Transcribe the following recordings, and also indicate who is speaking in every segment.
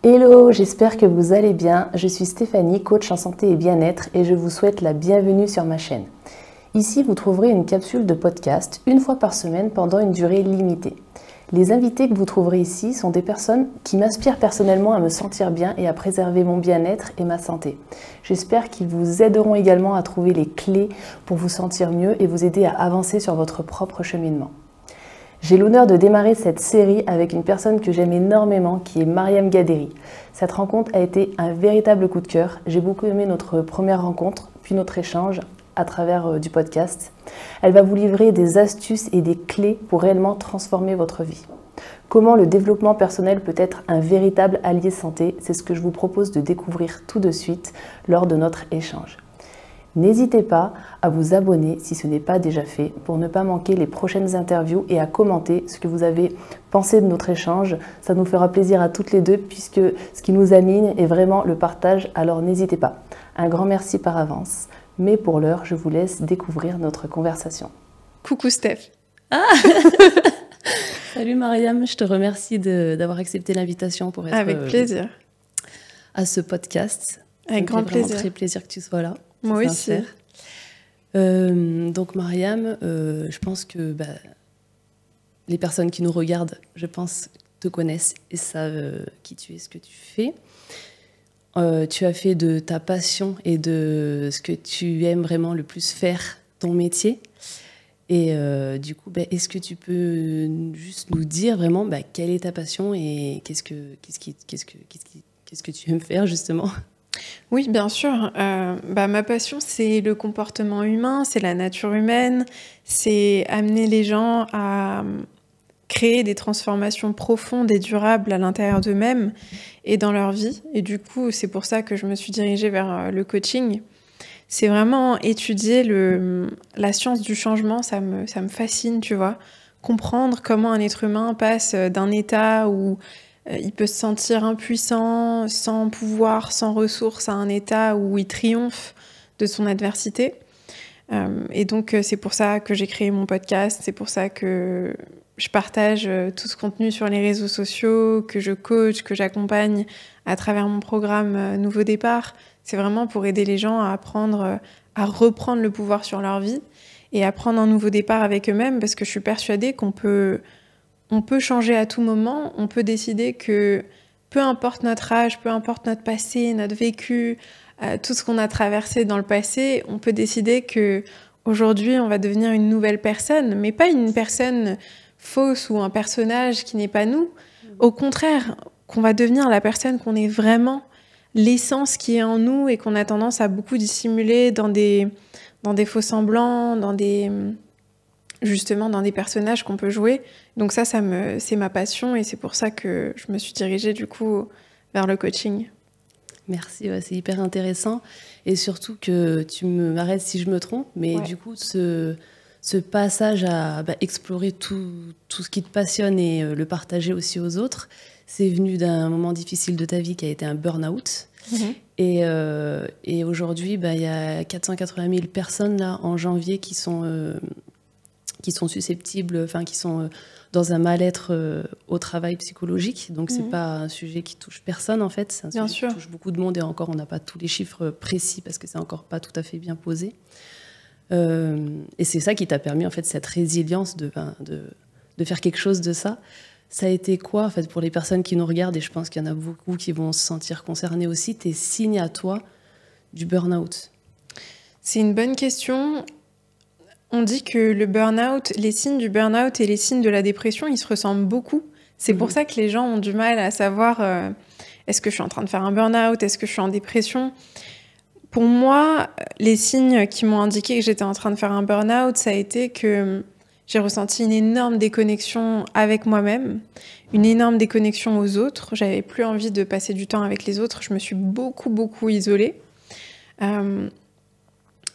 Speaker 1: Hello, j'espère que vous allez bien. Je suis Stéphanie, coach en santé et bien-être et je vous souhaite la bienvenue sur ma chaîne. Ici, vous trouverez une capsule de podcast une fois par semaine pendant une durée limitée. Les invités que vous trouverez ici sont des personnes qui m'inspirent personnellement à me sentir bien et à préserver mon bien-être et ma santé. J'espère qu'ils vous aideront également à trouver les clés pour vous sentir mieux et vous aider à avancer sur votre propre cheminement. J'ai l'honneur de démarrer cette série avec une personne que j'aime énormément, qui est Mariam Gaderi. Cette rencontre a été un véritable coup de cœur. J'ai beaucoup aimé notre première rencontre, puis notre échange à travers du podcast. Elle va vous livrer des astuces et des clés pour réellement transformer votre vie. Comment le développement personnel peut être un véritable allié santé, c'est ce que je vous propose de découvrir tout de suite lors de notre échange. N'hésitez pas à vous abonner si ce n'est pas déjà fait pour ne pas manquer les prochaines interviews et à commenter ce que vous avez pensé de notre échange. Ça nous fera plaisir à toutes les deux puisque ce qui nous anime est vraiment le partage, alors n'hésitez pas. Un grand merci par avance, mais pour l'heure, je vous laisse découvrir notre conversation.
Speaker 2: Coucou Steph.
Speaker 1: Ah Salut Mariam, je te remercie d'avoir accepté l'invitation pour être
Speaker 2: avec plaisir
Speaker 1: à ce podcast.
Speaker 2: Avec grand plaisir.
Speaker 1: Vraiment très plaisir que tu sois là.
Speaker 2: Moi aussi.
Speaker 1: Donc Mariam, je pense que les personnes qui nous regardent, je pense, te connaissent et savent qui tu es, ce que tu fais. Tu as fait de ta passion et de ce que tu aimes vraiment le plus faire ton métier. Et du coup, est-ce que tu peux juste nous dire vraiment quelle est ta passion et qu'est-ce que tu aimes faire justement ?
Speaker 2: Oui, bien sûr. Ma passion, c'est le comportement humain, c'est la nature humaine, c'est amener les gens à créer des transformations profondes et durables à l'intérieur d'eux-mêmes et dans leur vie. Et du coup, c'est pour ça que je me suis dirigée vers le coaching. C'est vraiment étudier la science du changement, ça me fascine, tu vois. Comprendre comment un être humain passe d'un état où il peut se sentir impuissant, sans pouvoir, sans ressources, à un état où il triomphe de son adversité. Et donc, c'est pour ça que j'ai créé mon podcast, c'est pour ça que je partage tout ce contenu sur les réseaux sociaux, que je coach, que j'accompagne à travers mon programme Nouveau Départ. C'est vraiment pour aider les gens à apprendre à reprendre le pouvoir sur leur vie et à prendre un nouveau départ avec eux-mêmes, parce que je suis persuadée qu'on peut changer à tout moment. On peut décider que peu importe notre âge, peu importe notre passé, notre vécu, tout ce qu'on a traversé dans le passé, on peut décider que aujourd'hui on va devenir une nouvelle personne, mais pas une personne fausse ou un personnage qui n'est pas nous. Au contraire, qu'on va devenir la personne qu'on est vraiment, l'essence qui est en nous et qu'on a tendance à beaucoup dissimuler dans des faux semblants, dans des personnages qu'on peut jouer. Donc c'est ma passion et c'est pour ça que je me suis dirigée du coup vers le coaching.
Speaker 1: Merci, c'est hyper intéressant. Et surtout que tu m'arrêtes si je me trompe, mais du coup, ce passage à explorer tout ce qui te passionne et le partager aussi aux autres, c'est venu d'un moment difficile de ta vie qui a été un burn-out. Mm-hmm. Et aujourd'hui, il y a 480 000 personnes là, en janvier qui sont susceptibles, qui sont dans un mal-être au travail psychologique. Donc, c'est pas un sujet qui touche personne, en fait. C'est un sujet qui touche beaucoup de monde. Et encore, on n'a pas tous les chiffres précis parce que c'est encore pas tout à fait bien posé. Et c'est ça qui t'a permis, en fait, cette résilience de faire quelque chose de ça. Ça a été quoi, en fait, pour les personnes qui nous regardent, et je pense qu'il y en a beaucoup qui vont se sentir concernés aussi, tes signes à toi du burn-out ?
Speaker 2: C'est une bonne question. On dit que le burn-out, les signes du burn-out et les signes de la dépression, ils se ressemblent beaucoup. C'est pour ça que les gens ont du mal à savoir est-ce que je suis en train de faire un burn-out, est-ce que je suis en dépression. Pour moi, les signes qui m'ont indiqué que j'étais en train de faire un burn-out, ça a été que j'ai ressenti une énorme déconnexion avec moi-même, une énorme déconnexion aux autres. J'avais plus envie de passer du temps avec les autres. Je me suis beaucoup, beaucoup isolée.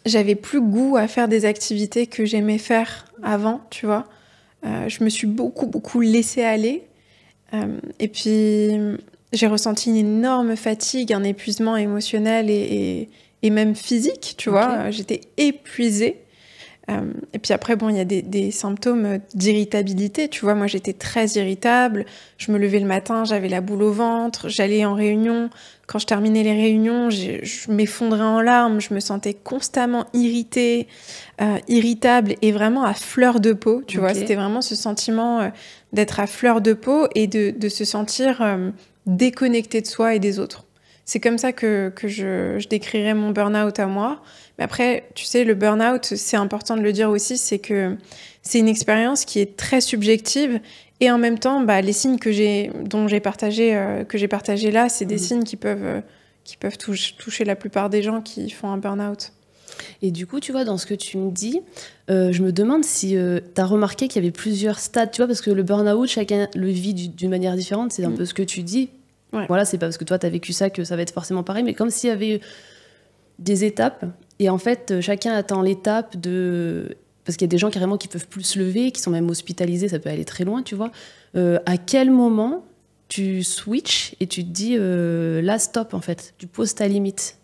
Speaker 2: J'avais plus goût à faire des activités que j'aimais faire avant, tu vois. Je me suis beaucoup, beaucoup laissée aller. Et puis, j'ai ressenti une énorme fatigue, un épuisement émotionnel et même physique, tu vois. J'étais épuisée. Et puis après, bon, il y a des symptômes d'irritabilité. Tu vois, moi, j'étais très irritable. Je me levais le matin, j'avais la boule au ventre. J'allais en réunion. Quand je terminais les réunions, je m'effondrais en larmes. Je me sentais constamment irritée, irritable et vraiment à fleur de peau. Tu vois, c'était vraiment ce sentiment d'être à fleur de peau et de se sentir déconnecté de soi et des autres. C'est comme ça que je décrirais mon burn-out à moi. Mais après, tu sais, le burn-out, c'est important de le dire aussi, c'est que c'est une expérience qui est très subjective. Et en même temps, les signes que j'ai partagés là, c'est des signes qui peuvent toucher la plupart des gens qui font un burn-out.
Speaker 1: Et du coup, tu vois, dans ce que tu me dis, je me demande si tu as remarqué qu'il y avait plusieurs stades, tu vois, parce que le burn-out, chacun le vit d'une manière différente, c'est un peu ce que tu dis. Ouais. Voilà, c'est pas parce que toi, tu as vécu ça que ça va être forcément pareil, mais comme s'il y avait des étapes, et en fait, chacun attend l'étape de... Parce qu'il y a des gens carrément qui peuvent plus se lever, qui sont même hospitalisés, ça peut aller très loin, tu vois. À quel moment tu switches et tu te dis, là, stop, en fait, tu poses ta limite.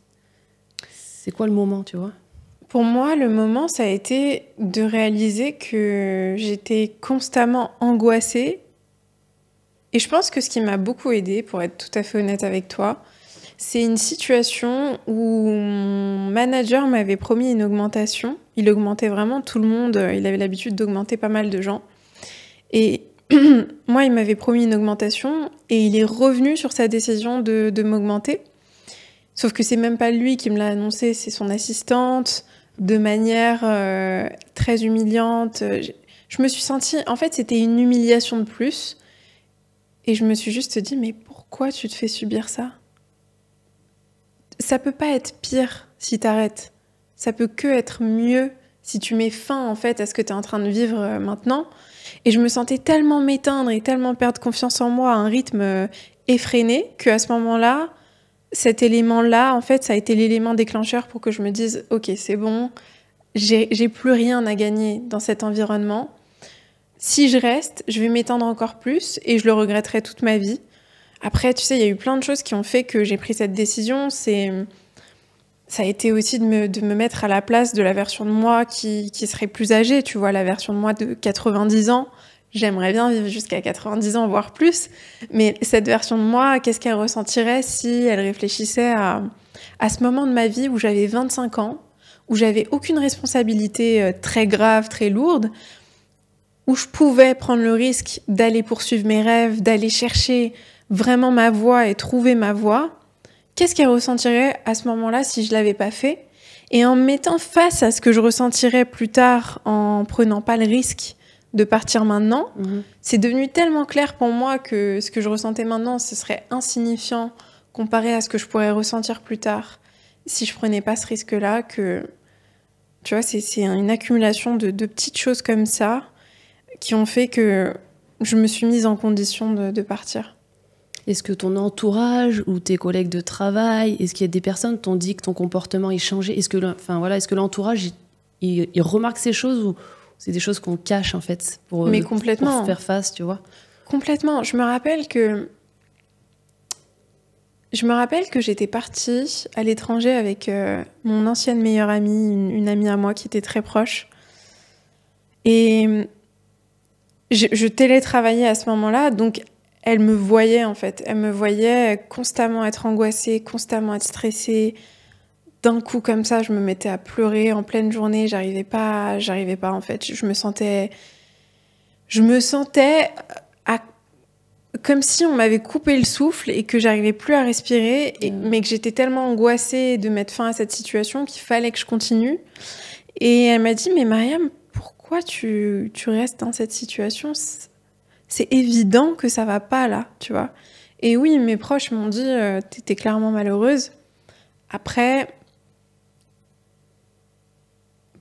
Speaker 1: C'est quoi le moment, tu vois ?
Speaker 2: Pour moi, le moment, ça a été de réaliser que j'étais constamment angoissée. Et je pense que ce qui m'a beaucoup aidée, pour être tout à fait honnête avec toi, c'est une situation où mon manager m'avait promis une augmentation. Il augmentait vraiment tout le monde. Il avait l'habitude d'augmenter pas mal de gens. Et moi, il m'avait promis une augmentation et il est revenu sur sa décision de m'augmenter. Sauf que c'est même pas lui qui me l'a annoncé, c'est son assistante, de manière très humiliante. Je me suis sentie... En fait, c'était une humiliation de plus. Et je me suis juste dit, mais pourquoi tu te fais subir ça ? Ça peut pas être pire si t'arrêtes. Ça peut que être mieux si tu mets fin, en fait, à ce que t'es en train de vivre maintenant. Et je me sentais tellement m'éteindre et tellement perdre confiance en moi à un rythme effréné qu'à ce moment-là, cet élément-là, en fait, ça a été l'élément déclencheur pour que je me dise « Ok, c'est bon, j'ai plus rien à gagner dans cet environnement. Si je reste, je vais m'éteindre encore plus et je le regretterai toute ma vie. » Après, tu sais, il y a eu plein de choses qui ont fait que j'ai pris cette décision. Ça a été aussi de me mettre à la place de la version de moi qui serait plus âgée, tu vois, la version de moi de 90 ans. J'aimerais bien vivre jusqu'à 90 ans, voire plus. Mais cette version de moi, qu'est-ce qu'elle ressentirait si elle réfléchissait à ce moment de ma vie où j'avais 25 ans, où j'avais aucune responsabilité très grave, très lourde, où je pouvais prendre le risque d'aller poursuivre mes rêves, d'aller chercher vraiment ma voie et trouver ma voie. Qu'est-ce qu'elle ressentirait à ce moment-là si je l'avais pas fait ? Et en me mettant face à ce que je ressentirais plus tard en prenant pas le risque de partir maintenant, c'est devenu tellement clair pour moi que ce que je ressentais maintenant, ce serait insignifiant comparé à ce que je pourrais ressentir plus tard si je prenais pas ce risque-là, que, tu vois, c'est une accumulation de petites choses comme ça qui ont fait que je me suis mise en condition de partir.
Speaker 1: Est-ce que ton entourage ou tes collègues de travail, est-ce qu'il y a des personnes qui t'ont dit que ton comportement est changé ? Est-ce que l'entourage, il remarque ces choses ou c'est des choses qu'on cache, en fait, pour faire face, tu vois ?
Speaker 2: Complètement. Je me rappelle que j'étais partie à l'étranger avec mon ancienne meilleure amie, une amie à moi qui était très proche. Et je télétravaillais à ce moment-là, donc elle me voyait, en fait. Elle me voyait constamment être angoissée, constamment être stressée. D'un coup, comme ça, je me mettais à pleurer en pleine journée. J'arrivais pas, en fait. Je me sentais comme si on m'avait coupé le souffle et que j'arrivais plus à respirer, mais que j'étais tellement angoissée de mettre fin à cette situation qu'il fallait que je continue. Et elle m'a dit, mais Mariam, pourquoi tu restes dans cette situation ? C'est évident que ça va pas là, tu vois. Et oui, mes proches m'ont dit, t'étais clairement malheureuse. Après,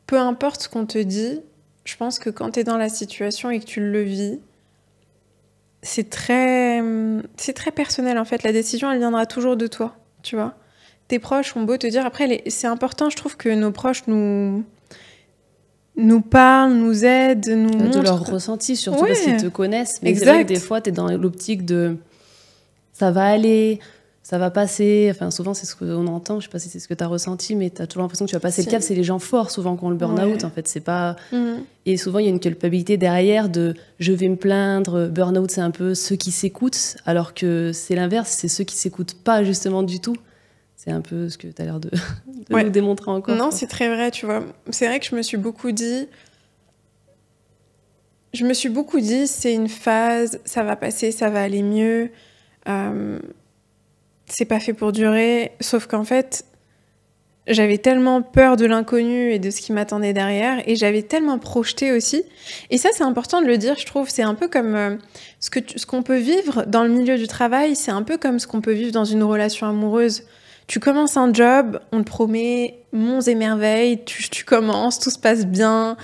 Speaker 2: peu importe ce qu'on te dit, je pense que quand t'es dans la situation et que tu le vis, c'est très personnel, en fait. La décision, elle viendra toujours de toi, tu vois. Tes proches ont beau te dire... Après, c'est important, je trouve, que nos proches nous parlent, nous aident, nous montrent...
Speaker 1: De leur ressenti, surtout parce qu'ils te connaissent. Mais c'est vrai que des fois, t'es dans l'optique de... Ça va aller, ça va passer. Enfin, souvent, c'est ce qu'on entend. Je sais pas si c'est ce que tu as ressenti, mais tu as toujours l'impression que tu vas passer le cap. C'est les gens forts, souvent, qui ont le burn-out. En fait, c'est pas... Et souvent, il y a une culpabilité derrière de « je vais me plaindre ». Burn-out, c'est un peu ceux qui s'écoutent, alors que c'est l'inverse. C'est ceux qui s'écoutent pas, justement, du tout. C'est un peu ce que tu as l'air de nous démontrer encore.
Speaker 2: Non, c'est très vrai, tu vois. C'est vrai que je me suis beaucoup dit, c'est une phase, ça va passer, ça va aller mieux. C'est pas fait pour durer. Sauf qu'en fait, j'avais tellement peur de l'inconnu et de ce qui m'attendait derrière, et j'avais tellement projeté aussi. Et ça, c'est important de le dire, je trouve. C'est un peu comme ce qu'on peut vivre dans le milieu du travail, c'est un peu comme ce qu'on peut vivre dans une relation amoureuse. Tu commences un job, on te promet monts et merveilles, tu commences, tout se passe bien,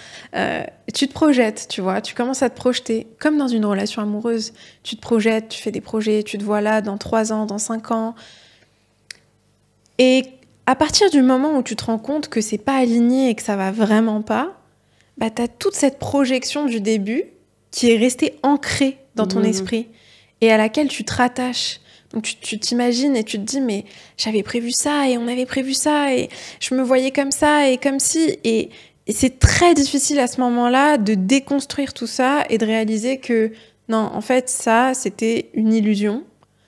Speaker 2: tu te projettes, tu vois, tu commences à te projeter, comme dans une relation amoureuse. Tu te projettes, tu fais des projets, tu te vois là dans 3 ans, dans 5 ans. Et à partir du moment où tu te rends compte que c'est pas aligné et que ça va vraiment pas, bah t'as toute cette projection du début qui est restée ancrée dans ton esprit et à laquelle tu te rattaches. Donc tu t'imagines et tu te dis mais j'avais prévu ça et on avait prévu ça et je me voyais comme ça et comme si et c'est très difficile à ce moment-là de déconstruire tout ça et de réaliser que non, en fait ça c'était une illusion,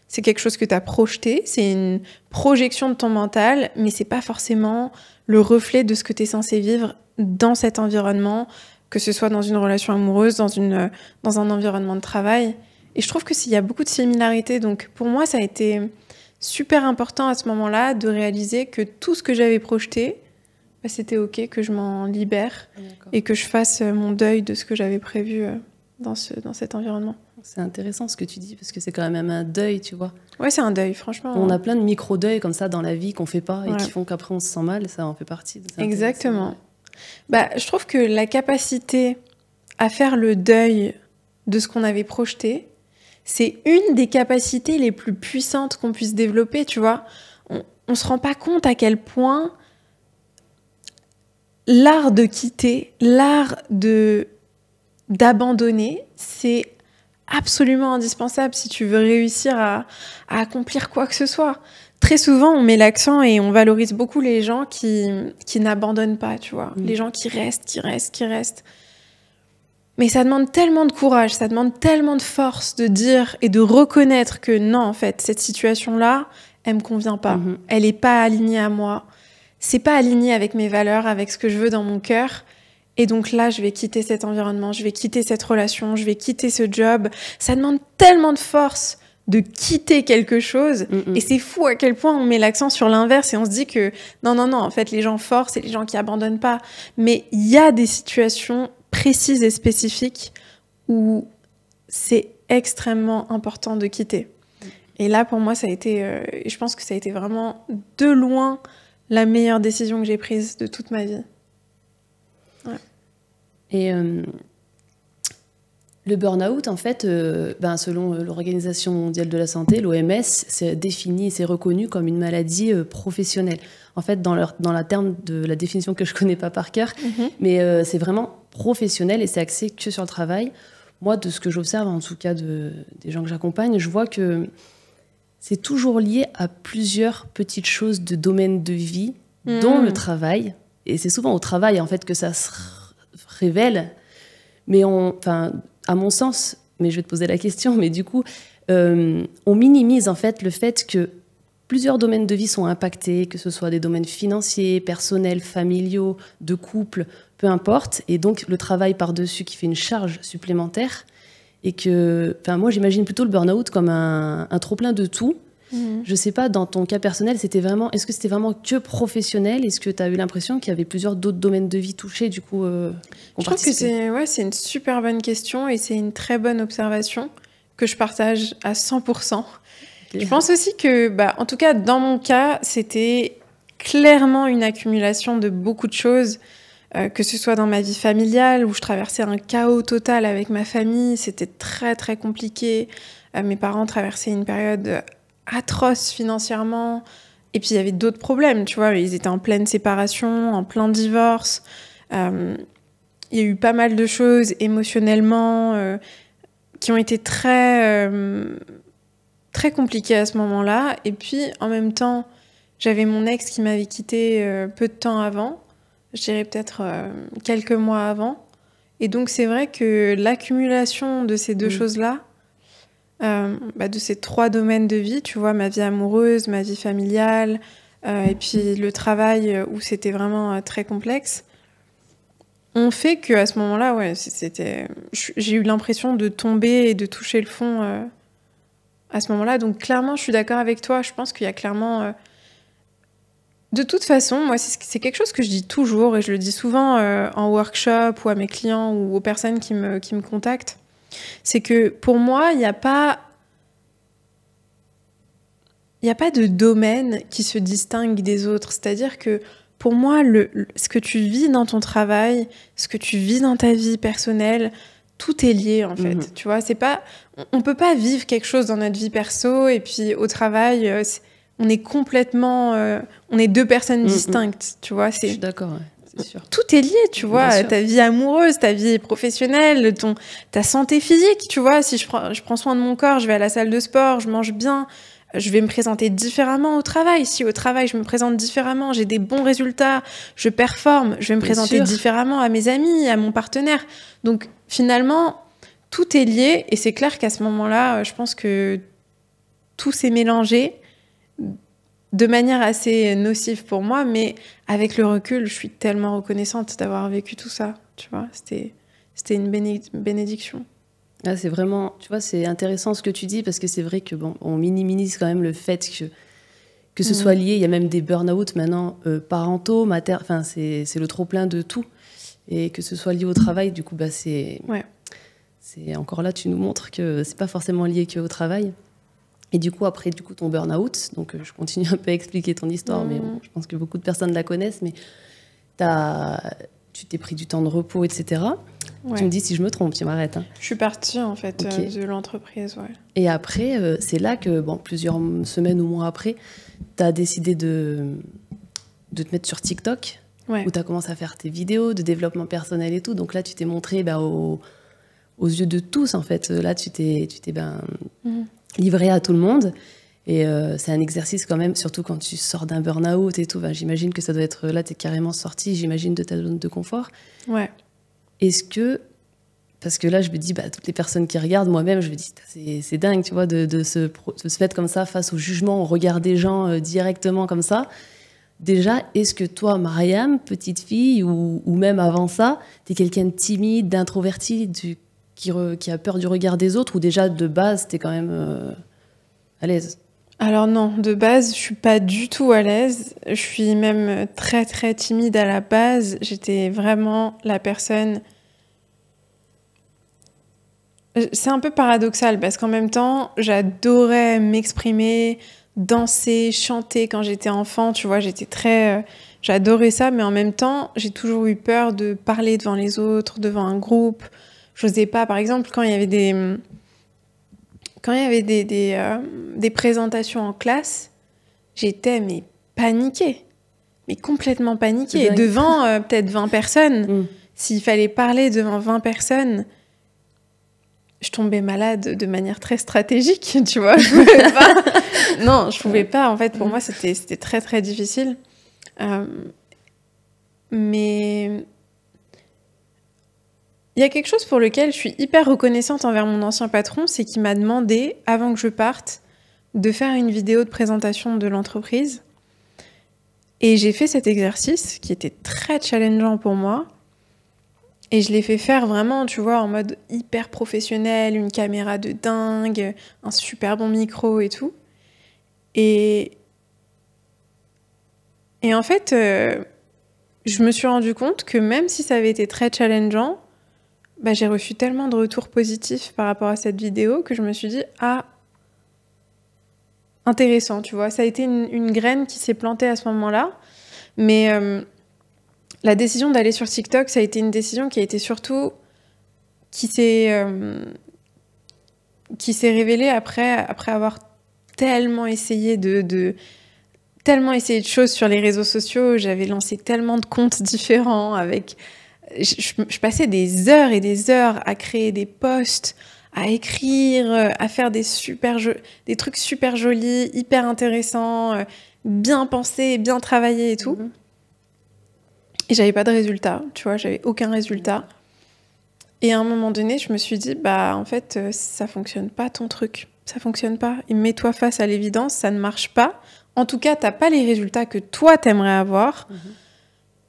Speaker 2: c'est quelque chose que tu as projeté, c'est une projection de ton mental, mais c'est pas forcément le reflet de ce que tu es censé vivre dans cet environnement, que ce soit dans une relation amoureuse, dans un environnement de travail. Et je trouve que s'il y a beaucoup de similarités, donc pour moi, ça a été super important à ce moment-là de réaliser que tout ce que j'avais projeté, bah, c'était OK, que je m'en libère et que je fasse mon deuil de ce que j'avais prévu dans cet environnement.
Speaker 1: C'est intéressant ce que tu dis, parce que c'est quand même un deuil, tu vois.
Speaker 2: Ouais, c'est un deuil, franchement.
Speaker 1: On a plein de micro-deuils comme ça dans la vie qu'on fait pas et qui font qu'après on se sent mal, et ça en fait partie.
Speaker 2: Exactement. Bah, je trouve que la capacité à faire le deuil de ce qu'on avait projeté, c'est une des capacités les plus puissantes qu'on puisse développer, tu vois. On se rend pas compte à quel point l'art de quitter, l'art d'abandonner, c'est absolument indispensable si tu veux réussir à accomplir quoi que ce soit. Très souvent, on met l'accent et on valorise beaucoup les gens qui n'abandonnent pas, tu vois. Les gens qui restent. Mais ça demande tellement de courage, ça demande tellement de force de dire et de reconnaître que non, en fait, cette situation-là, elle me convient pas. Elle est pas alignée à moi. C'est pas aligné avec mes valeurs, avec ce que je veux dans mon cœur. Et donc là, je vais quitter cet environnement, je vais quitter cette relation, je vais quitter ce job. Ça demande tellement de force de quitter quelque chose. Et c'est fou à quel point on met l'accent sur l'inverse et on se dit que non, en fait, les gens forts, c'est les gens qui abandonnent pas. Mais il y a des situations précises et spécifiques où c'est extrêmement important de quitter. Et là, pour moi, ça a été, je pense que ça a été vraiment de loin la meilleure décision que j'ai prise de toute ma vie. Ouais.
Speaker 1: Et le burn-out, en fait, selon l'Organisation mondiale de la santé, l'OMS, c'est défini, c'est reconnu comme une maladie professionnelle. En fait, dans la terme de la définition que je connais pas par cœur, mais c'est vraiment professionnel et c'est axé que sur le travail. Moi, de ce que j'observe, en tout cas des gens que j'accompagne, je vois que c'est toujours lié à plusieurs petites choses de domaine de vie, dont le travail. Et c'est souvent au travail, en fait, que ça se révèle. Mais à mon sens, mais je vais te poser la question, mais du coup, on minimise, en fait, le fait que plusieurs domaines de vie sont impactés, que ce soit des domaines financiers, personnels, familiaux, de couple, peu importe. Et donc, le travail par-dessus qui fait une charge supplémentaire. Et que, moi, j'imagine plutôt le burn-out comme un trop-plein de tout. Je sais pas, dans ton cas personnel, est-ce que c'était vraiment que professionnel? Est-ce que tu as eu l'impression qu'il y avait plusieurs d'autres domaines de vie touchés, du coup
Speaker 2: Je trouve que c'est une super bonne question et c'est une très bonne observation que je partage à 100%. Okay. Je pense aussi que, en tout cas, dans mon cas, c'était clairement une accumulation de beaucoup de choses, que ce soit dans ma vie familiale, où je traversais un chaos total avec ma famille, c'était très, très compliqué. Mes parents traversaient une période atroce financièrement, et puis il y avait d'autres problèmes, tu vois, ils étaient en pleine séparation, en plein divorce, il y a eu pas mal de choses émotionnellement qui ont été très très compliqué à ce moment-là. Et puis, en même temps, j'avais mon ex qui m'avait quittée peu de temps avant. Je dirais peut-être quelques mois avant. Et donc, c'est vrai que l'accumulation de ces deux choses-là, de ces 3 domaines de vie, tu vois, ma vie amoureuse, ma vie familiale, et puis le travail où c'était vraiment très complexe, ont fait qu'à ce moment-là, j'ai eu l'impression de tomber et de toucher le fond à ce moment-là. Donc clairement, je suis d'accord avec toi. Je pense qu'il y a clairement... De toute façon, moi, c'est quelque chose que je dis toujours, et je le dis souvent en workshop ou à mes clients ou aux personnes qui me contactent. C'est que pour moi, il n'y a pas de domaine qui se distingue des autres. C'est-à-dire que pour moi, ce que tu vis dans ton travail, ce que tu vis dans ta vie personnelle, tout est lié en fait. Tu vois, c'est pas, on peut pas vivre quelque chose dans notre vie perso et puis au travail, on est complètement, on est 2 personnes distinctes. Tu vois,
Speaker 3: Je suis d'accord. Ouais. C'est sûr.
Speaker 2: Tout est lié, tu vois, ta vie amoureuse, ta vie professionnelle, ta santé physique, tu vois. Si je prends soin de mon corps, je vais à la salle de sport, je mange bien, je vais me présenter différemment au travail. Si au travail, je me présente différemment, j'ai des bons résultats, je performe, je vais me présenter différemment à mes amis, à mon partenaire. Donc, finalement, tout est lié. Et c'est clair qu'à ce moment-là, je pense que tout s'est mélangé de manière assez nocive pour moi. Mais avec le recul, je suis tellement reconnaissante d'avoir vécu tout ça. Tu vois, c'était une bénédiction.
Speaker 3: Ah, c'est vraiment, tu vois, c'est intéressant ce que tu dis parce que c'est vrai que bon, on minimise quand même le fait que ce soit lié. Il y a même des burn-out maintenant parentaux, enfin c'est le trop plein de tout et que ce soit lié au travail. Du coup, c'est encore là, tu nous montres que c'est pas forcément lié qu'au travail. Et du coup, après ton burn-out, donc je continue un peu à expliquer ton histoire, mais bon, je pense que beaucoup de personnes la connaissent, mais tu t'es pris du temps de repos, etc. Ouais. Tu me dis si je me trompe, tu m'arrêtes. Hein.
Speaker 2: Je suis partie en fait de l'entreprise, ouais.
Speaker 3: Et après, c'est là que, plusieurs semaines ou mois après, tu as décidé de te mettre sur TikTok, où tu as commencé à faire tes vidéos de développement personnel et tout. Donc là, tu t'es montré aux yeux de tous, en fait. Là, tu t'es livré à tout le monde. Et c'est un exercice quand même, surtout quand tu sors d'un burn-out et tout. J'imagine que ça doit être... Là, tu es carrément sortie, j'imagine, de ta zone de confort.
Speaker 2: Ouais.
Speaker 3: Est-ce que... Parce que là, je me dis, toutes les personnes qui regardent, moi-même, je me dis, c'est dingue, tu vois, de se mettre comme ça face au jugement, au regard des gens directement comme ça. Déjà, est-ce que toi, Mariam, petite fille, ou même avant ça, t'es quelqu'un de timide, d'introverti, qui a peur du regard des autres, ou déjà, de base, t'es quand même à l'aise?
Speaker 2: Alors non, de base, je suis pas du tout à l'aise. Je suis même très, très timide à la base. J'étais vraiment la personne... C'est un peu paradoxal parce qu'en même temps, j'adorais m'exprimer, danser, chanter quand j'étais enfant. Tu vois, j'adorais ça, mais en même temps, j'ai toujours eu peur de parler devant les autres, devant un groupe. J'osais pas, par exemple, quand il y avait des présentations en classe, j'étais paniquée, mais complètement paniquée. Devant peut-être 20 personnes, s'il fallait parler devant 20 personnes... Je tombais malade de manière très stratégique, tu vois. Je pouvais pas. Non, je pouvais pas. En fait, pour moi, c'était très, très difficile. Mais il y a quelque chose pour lequel je suis hyper reconnaissante envers mon ancien patron, c'est qu'il m'a demandé, avant que je parte, de faire une vidéo de présentation de l'entreprise. Et j'ai fait cet exercice qui était très challengeant pour moi. Et je l'ai fait faire vraiment, tu vois, en mode hyper professionnel, une caméra de dingue, un super bon micro et tout. Et en fait, je me suis rendu compte que même si ça avait été très challengeant, j'ai reçu tellement de retours positifs par rapport à cette vidéo que je me suis dit, intéressant, tu vois. Ça a été une graine qui s'est plantée à ce moment-là. Mais... la décision d'aller sur TikTok, ça a été une décision qui a été surtout... qui s'est révélée après avoir tellement essayé tellement essayé de choses sur les réseaux sociaux. J'avais lancé tellement de comptes différents avec... Je passais des heures et des heures à créer des posts, à écrire, à faire des trucs super jolis, hyper intéressants, bien pensés, bien travaillés et tout. Et j'avais pas de résultat, tu vois, j'avais aucun résultat. Et à un moment donné, je me suis dit, bah en fait, ça fonctionne pas ton truc. Ça fonctionne pas. Et mets-toi face à l'évidence, ça ne marche pas. En tout cas, t'as pas les résultats que toi t'aimerais avoir.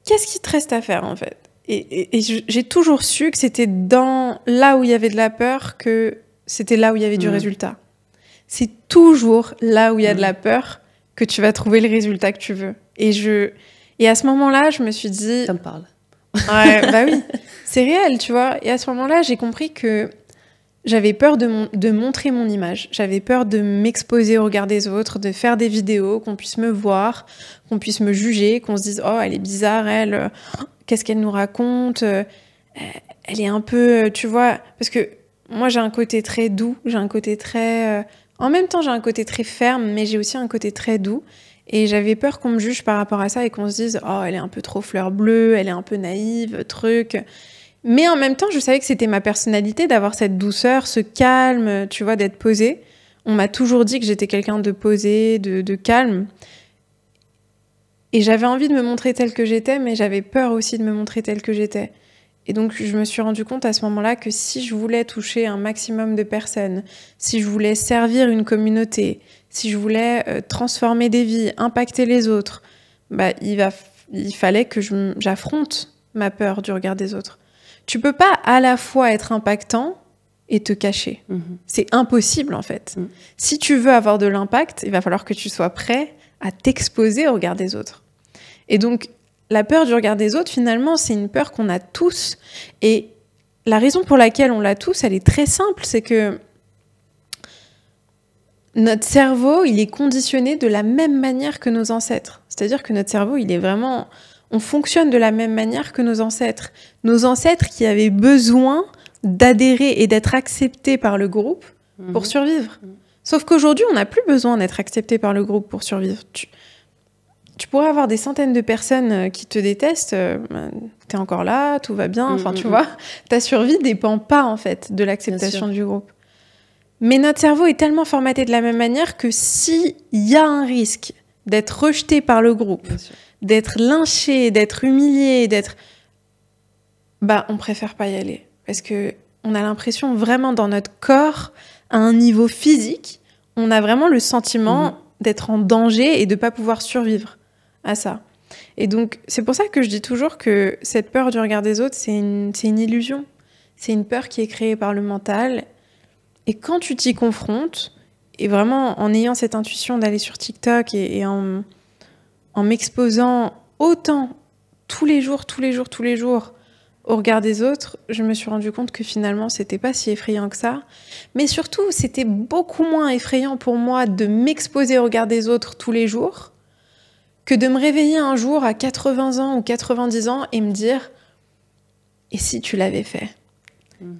Speaker 2: Qu'est-ce qui te reste à faire en fait ? Et j'ai toujours su que c'était là où il y avait de la peur que c'était là où il y avait du résultat. C'est toujours là où il y a de la peur que tu vas trouver le résultat que tu veux. Et à ce moment-là, je me suis dit...
Speaker 3: Ça me parle.
Speaker 2: Ouais, bah oui, c'est réel, tu vois. Et à ce moment-là, j'ai compris que j'avais peur de montrer mon image. J'avais peur de m'exposer au regard des autres, de faire des vidéos, qu'on puisse me voir, qu'on puisse me juger, qu'on se dise « Oh, elle est bizarre, elle, qu'est-ce qu'elle nous raconte ? Elle est un peu, tu vois... » Parce que moi, j'ai un côté très doux, j'ai un côté très... En même temps, j'ai un côté très ferme, mais j'ai aussi un côté très doux. Et j'avais peur qu'on me juge par rapport à ça et qu'on se dise « Oh, elle est un peu trop fleur bleue, elle est un peu naïve, truc... » Mais en même temps, je savais que c'était ma personnalité d'avoir cette douceur, ce calme, tu vois, d'être posée. On m'a toujours dit que j'étais quelqu'un de posé, de calme. Et j'avais envie de me montrer telle que j'étais, mais j'avais peur aussi de me montrer telle que j'étais. Et donc, je me suis rendu compte à ce moment-là que si je voulais toucher un maximum de personnes, si je voulais servir une communauté, si je voulais transformer des vies, impacter les autres, bah, il fallait que j'affronte ma peur du regard des autres. Tu peux pas à la fois être impactant et te cacher. C'est impossible, en fait. Si tu veux avoir de l'impact, il va falloir que tu sois prêt à t'exposer au regard des autres. Et donc, la peur du regard des autres, finalement, c'est une peur qu'on a tous. Et la raison pour laquelle on l'a tous, elle est très simple, c'est que notre cerveau, il est conditionné de la même manière que nos ancêtres. C'est-à-dire que notre cerveau, il est vraiment... On fonctionne de la même manière que nos ancêtres. Nos ancêtres qui avaient besoin d'adhérer et d'être acceptés par le groupe pour survivre. Sauf qu'aujourd'hui, on n'a plus besoin d'être accepté par le groupe pour survivre. Tu pourrais avoir des centaines de personnes qui te détestent, t'es encore là, tout va bien, enfin tu vois, ta survie dépend pas en fait de l'acceptation du groupe. Mais notre cerveau est tellement formaté de la même manière que s'il y a un risque d'être rejeté par le groupe, d'être lynché, d'être humilié, on préfère pas y aller. Parce que on a l'impression vraiment dans notre corps, à un niveau physique, on a vraiment le sentiment d'être en danger et de pas pouvoir survivre à ça. Et donc, c'est pour ça que je dis toujours que cette peur du regard des autres, c'est une illusion. C'est une peur qui est créée par le mental. Et quand tu t'y confrontes, et vraiment en ayant cette intuition d'aller sur TikTok et en m'exposant autant tous les jours au regard des autres, je me suis rendu compte que finalement, c'était pas si effrayant que ça. Mais surtout, c'était beaucoup moins effrayant pour moi de m'exposer au regard des autres tous les jours que de me réveiller un jour à 80 ans ou 90 ans et me dire « Et si tu l'avais fait ?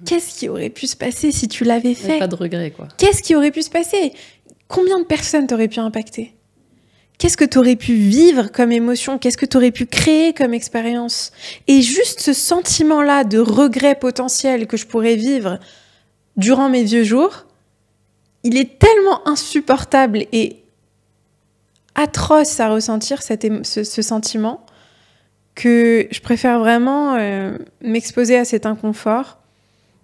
Speaker 2: Qu'est-ce qui aurait pu se passer si tu l'avais fait ?
Speaker 3: Pas de regret, quoi.
Speaker 2: Qu'est-ce qui aurait pu se passer ? Combien de personnes t'aurais pu impacter ? Qu'est-ce que t'aurais pu vivre comme émotion ? Qu'est-ce que t'aurais pu créer comme expérience ? Et juste ce sentiment-là de regret potentiel que je pourrais vivre durant mes vieux jours, il est tellement insupportable et atroce à ressentir ce sentiment que je préfère vraiment m'exposer à cet inconfort.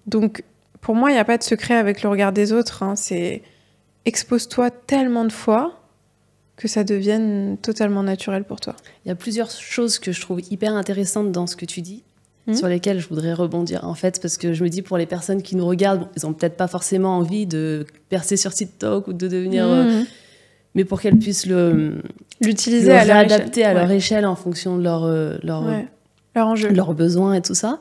Speaker 2: Donc, pour moi, il n'y a pas de secret avec le regard des autres. C'est expose-toi tellement de fois que ça devienne totalement naturel pour toi.
Speaker 3: Il y a plusieurs choses que je trouve hyper intéressantes dans ce que tu dis, sur lesquelles je voudrais rebondir, en fait, parce que je me dis, pour les personnes qui nous regardent, ils n'ont peut-être pas forcément envie de percer sur TikTok ou de devenir... mais pour qu'elles puissent
Speaker 2: l'utiliser à
Speaker 3: réadapter à leur échelle en fonction de leur enjeu, leurs besoins et tout ça.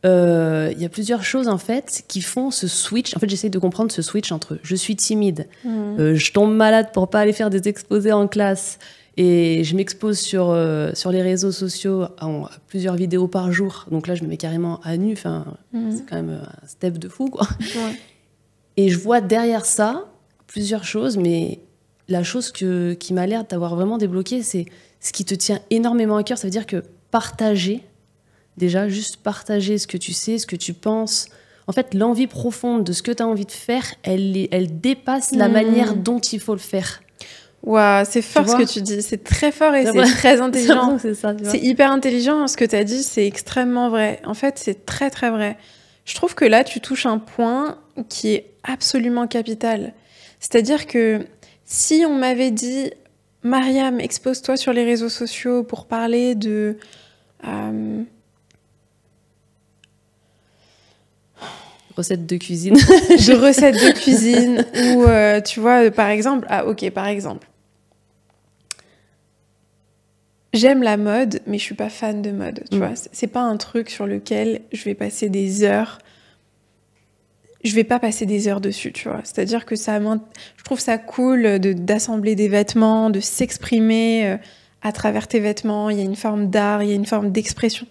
Speaker 3: Il y a plusieurs choses en fait qui font ce switch. En fait, j'essaie de comprendre ce switch entre je suis timide, je tombe malade pour pas aller faire des exposés en classe et je m'expose sur les réseaux sociaux à plusieurs vidéos par jour. Donc là, je me mets carrément à nu. Enfin, c'est quand même un step de fou, quoi. Et je vois derrière ça plusieurs choses, mais la chose qui m'a l'air d'avoir vraiment débloqué, c'est ce qui te tient énormément à cœur. Ça veut dire que partager, déjà, juste partager ce que tu sais, ce que tu penses En fait, l'envie profonde de ce que tu as envie de faire, elle dépasse la manière dont il faut le faire.
Speaker 2: Waouh, c'est fort ce que tu dis. C'est très fort et c'est très intelligent. C'est hyper intelligent. Ce que tu as dit, c'est extrêmement vrai. En fait, c'est très, très vrai. Je trouve que là, tu touches un point qui est absolument capital. C'est-à-dire que si on m'avait dit « Mariam, expose-toi sur les réseaux sociaux pour parler de...
Speaker 3: recettes de cuisine. »
Speaker 2: De recettes de cuisine ou, tu vois, par exemple... Ah, ok, par exemple. J'aime la mode, mais je suis pas fan de mode, tu vois. C'est pas un truc sur lequel je vais passer des heures. Je vais pas passer des heures dessus, tu vois. C'est-à-dire que je trouve ça cool d'assembler des vêtements, de s'exprimer à travers tes vêtements. Il y a une forme d'art, il y a une forme d'expression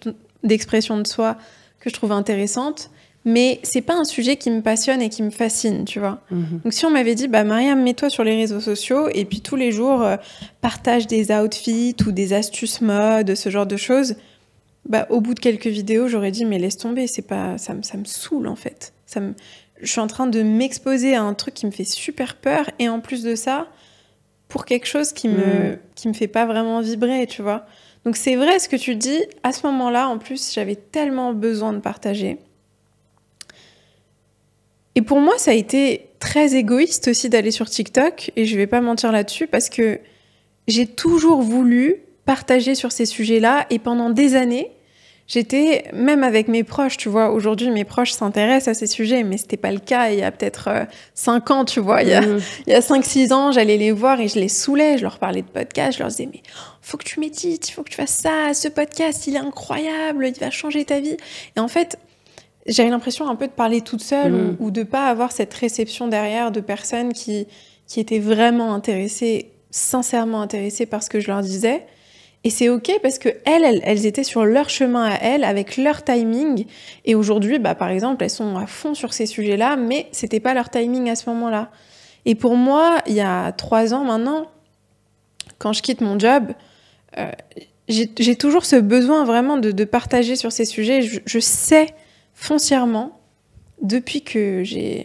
Speaker 2: de soi que je trouve intéressante. Mais c'est pas un sujet qui me passionne et qui me fascine, tu vois. Donc si on m'avait dit, bah Mariam, mets-toi sur les réseaux sociaux et puis tous les jours, partage des outfits ou des astuces mode, ce genre de choses, bah au bout de quelques vidéos, j'aurais dit, mais laisse tomber, c'est pas, ça me saoule en fait. Je suis en train de m'exposer à un truc qui me fait super peur et en plus de ça, pour quelque chose qui me fait pas vraiment vibrer, tu vois. Donc c'est vrai ce que tu dis, à ce moment-là, en plus, j'avais tellement besoin de partager. Et pour moi, ça a été très égoïste aussi d'aller sur TikTok, et je vais pas mentir là-dessus, parce que j'ai toujours voulu partager sur ces sujets-là, et pendant des années, j'étais, même avec mes proches, tu vois, aujourd'hui mes proches s'intéressent à ces sujets, mais c'était pas le cas il y a peut-être 5 ans, tu vois, il y a 5-6 ans, j'allais les voir et je les saoulais, je leur parlais de podcast, je leur disais, mais faut que tu médites, il faut que tu fasses ça, ce podcast, il est incroyable, il va changer ta vie. Et en fait, j'avais l'impression un peu de parler toute seule ou de pas avoir cette réception derrière de personnes qui étaient vraiment intéressées, sincèrement intéressées par ce que je leur disais. Et c'est ok parce que elles étaient sur leur chemin à elles, avec leur timing. Et aujourd'hui, bah, par exemple, elles sont à fond sur ces sujets-là, mais c'était pas leur timing à ce moment-là. Et pour moi, il y a 3 ans maintenant, quand je quitte mon job, j'ai toujours ce besoin vraiment de partager sur ces sujets. Je sais foncièrement, depuis que je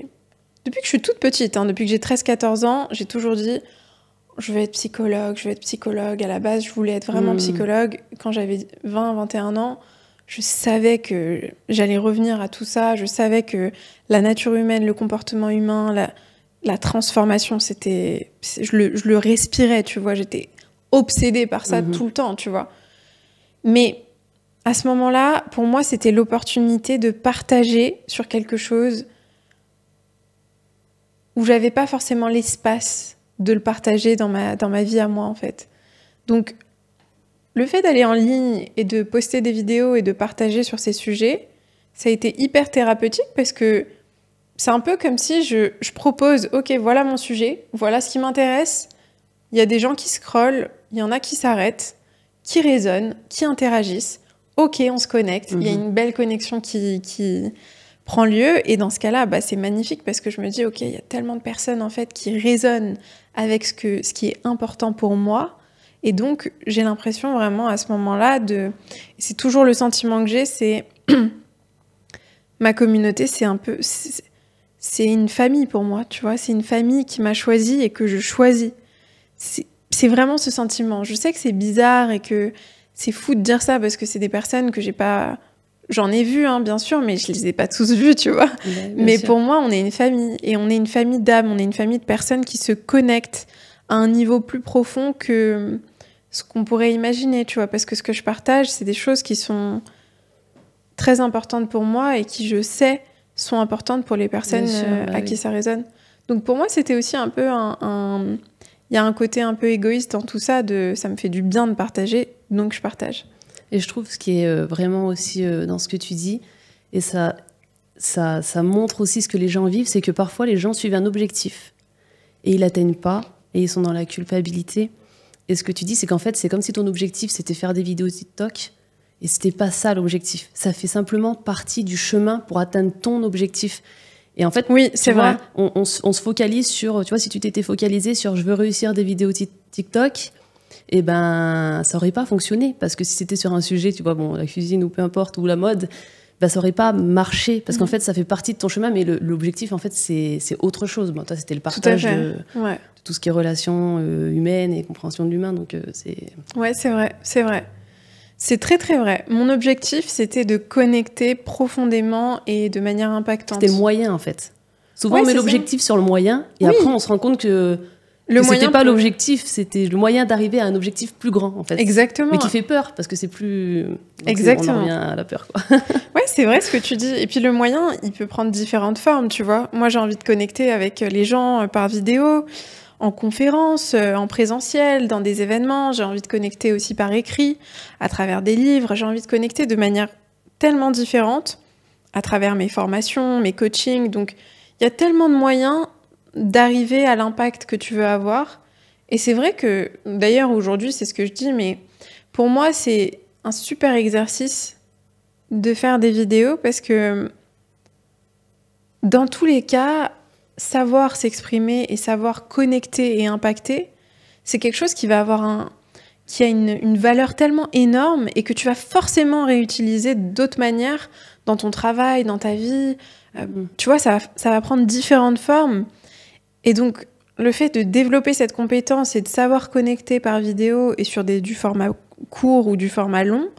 Speaker 2: suis toute petite, depuis que j'ai 13-14 ans, j'ai toujours dit je vais être psychologue. À la base, je voulais être vraiment psychologue. Quand j'avais 20-21 ans, je savais que j'allais revenir à tout ça. Je savais que la nature humaine, le comportement humain, la transformation, je le respirais, tu vois. J'étais obsédée par ça tout le temps, tu vois. Mais à ce moment-là, pour moi, c'était l'opportunité de partager sur quelque chose où j'avais pas forcément l'espace de le partager dans ma vie à moi, en fait. Donc, le fait d'aller en ligne et de poster des vidéos et de partager sur ces sujets, ça a été hyper thérapeutique parce que c'est un peu comme si je propose, ok, voilà mon sujet, voilà ce qui m'intéresse. Il y a des gens qui scrollent, il y en a qui s'arrêtent, qui raisonnent, qui interagissent. Ok, on se connecte, il y a une belle connexion qui prend lieu, et dans ce cas-là, bah, c'est magnifique parce que je me dis, ok, il y a tellement de personnes en fait qui résonnent avec ce qui est important pour moi, et donc j'ai l'impression vraiment à ce moment-là c'est toujours le sentiment que j'ai, c'est ma communauté, c'est une famille pour moi, tu vois, c'est une famille qui m'a choisie et que je choisis. C'est vraiment ce sentiment. Je sais que c'est bizarre et que c'est fou de dire ça parce que c'est des personnes que j'ai pas... J'en ai vues, bien sûr, mais je les ai pas tous vues, tu vois. Mais pour moi, on est une famille. Et on est une famille d'âmes, on est une famille de personnes qui se connectent à un niveau plus profond que ce qu'on pourrait imaginer, tu vois. Parce que ce que je partage, c'est des choses qui sont très importantes pour moi et qui, je sais, sont importantes pour les personnes à qui ça résonne. Donc pour moi, c'était aussi un peu il y a un côté un peu égoïste dans tout ça, ça me fait du bien de partager, donc je partage.
Speaker 3: Et je trouve ce qui est vraiment aussi dans ce que tu dis, et ça montre aussi ce que les gens vivent, c'est que parfois les gens suivent un objectif et ils l'atteignent pas, et ils sont dans la culpabilité. Et ce que tu dis, c'est qu'en fait, c'est comme si ton objectif, c'était faire des vidéos TikTok, et c'était pas ça l'objectif. Ça fait simplement partie du chemin pour atteindre ton objectif. Et en fait,
Speaker 2: oui, c'est vrai.
Speaker 3: On se focalise sur, tu vois, si tu t'étais focalisé sur je veux réussir des vidéos TikTok, eh ben, ça aurait pas fonctionné. Parce que si c'était sur un sujet, tu vois, bon, la cuisine ou peu importe, ou la mode, bah, ça aurait pas marché parce qu'en fait ça fait partie de ton chemin, mais l'objectif en fait c'est autre chose. Bon, toi c'était le partage de tout ce qui est relations humaines et compréhension de l'humain, donc c'est...
Speaker 2: Ouais, c'est vrai, c'est vrai. C'est très très vrai. Mon objectif c'était de connecter profondément et de manière impactante.
Speaker 3: C'était le moyen en fait. Souvent on met l'objectif sur le moyen et après on se rend compte que c'était pas l'objectif, c'était le moyen d'arriver à un objectif plus grand en fait.
Speaker 2: Exactement.
Speaker 3: Mais qui fait peur parce que c'est plus... Donc
Speaker 2: exactement.
Speaker 3: On en revient à la peur quoi.
Speaker 2: Ouais, c'est vrai ce que tu dis. Et puis le moyen, il peut prendre différentes formes, tu vois. Moi j'ai envie de connecter avec les gens par vidéo, en conférence, en présentiel, dans des événements. J'ai envie de connecter aussi par écrit, à travers des livres. J'ai envie de connecter de manière tellement différente, à travers mes formations, mes coachings. Donc il y a tellement de moyens d'arriver à l'impact que tu veux avoir. Et c'est vrai que, d'ailleurs, aujourd'hui, c'est ce que je dis, mais pour moi, c'est un super exercice de faire des vidéos parce que, dans tous les cas, savoir s'exprimer et savoir connecter et impacter, c'est quelque chose qui va avoir qui a une valeur tellement énorme et que tu vas forcément réutiliser d'autres manières dans ton travail, dans ta vie. Tu vois, ça va prendre différentes formes. Et donc, le fait de développer cette compétence et de savoir connecter par vidéo et sur du format court ou du format long,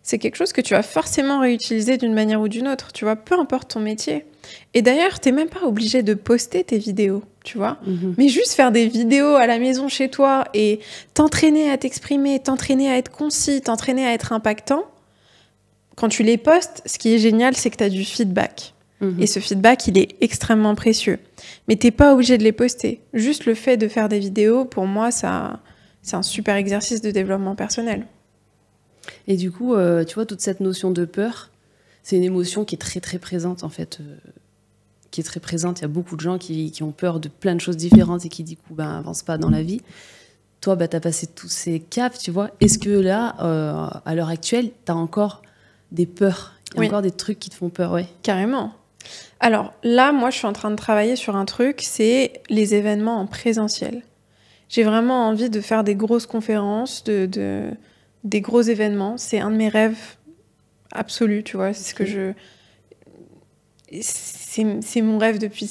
Speaker 2: c'est quelque chose que tu vas forcément réutiliser d'une manière ou d'une autre, tu vois, peu importe ton métier. Et d'ailleurs, t'es même pas obligé de poster tes vidéos, tu vois, mais juste faire des vidéos à la maison chez toi et t'entraîner à t'exprimer, t'entraîner à être concis, t'entraîner à être impactant. Quand tu les postes, ce qui est génial, c'est que t'as du feedback. Et ce feedback, il est extrêmement précieux. Mais t'es pas obligé de les poster. Juste le fait de faire des vidéos, pour moi, c'est un super exercice de développement personnel.
Speaker 3: Et du coup, tu vois, toute cette notion de peur, c'est une émotion qui est très très présente en fait. Qui est très présente. Il y a beaucoup de gens qui ont peur de plein de choses différentes et qui du coup avancent pas dans la vie. Toi, tu as passé tous ces caps, tu vois. Est-ce que là, à l'heure actuelle, tu as encore des peurs? Il y a encore des trucs qui te font peur, ouais.
Speaker 2: Carrément. Alors là, moi, je suis en train de travailler sur un truc, c'est les événements en présentiel. J'ai vraiment envie de faire des grosses conférences, des gros événements. C'est un de mes rêves absolus, tu vois. C'est ce que c'est mon rêve depuis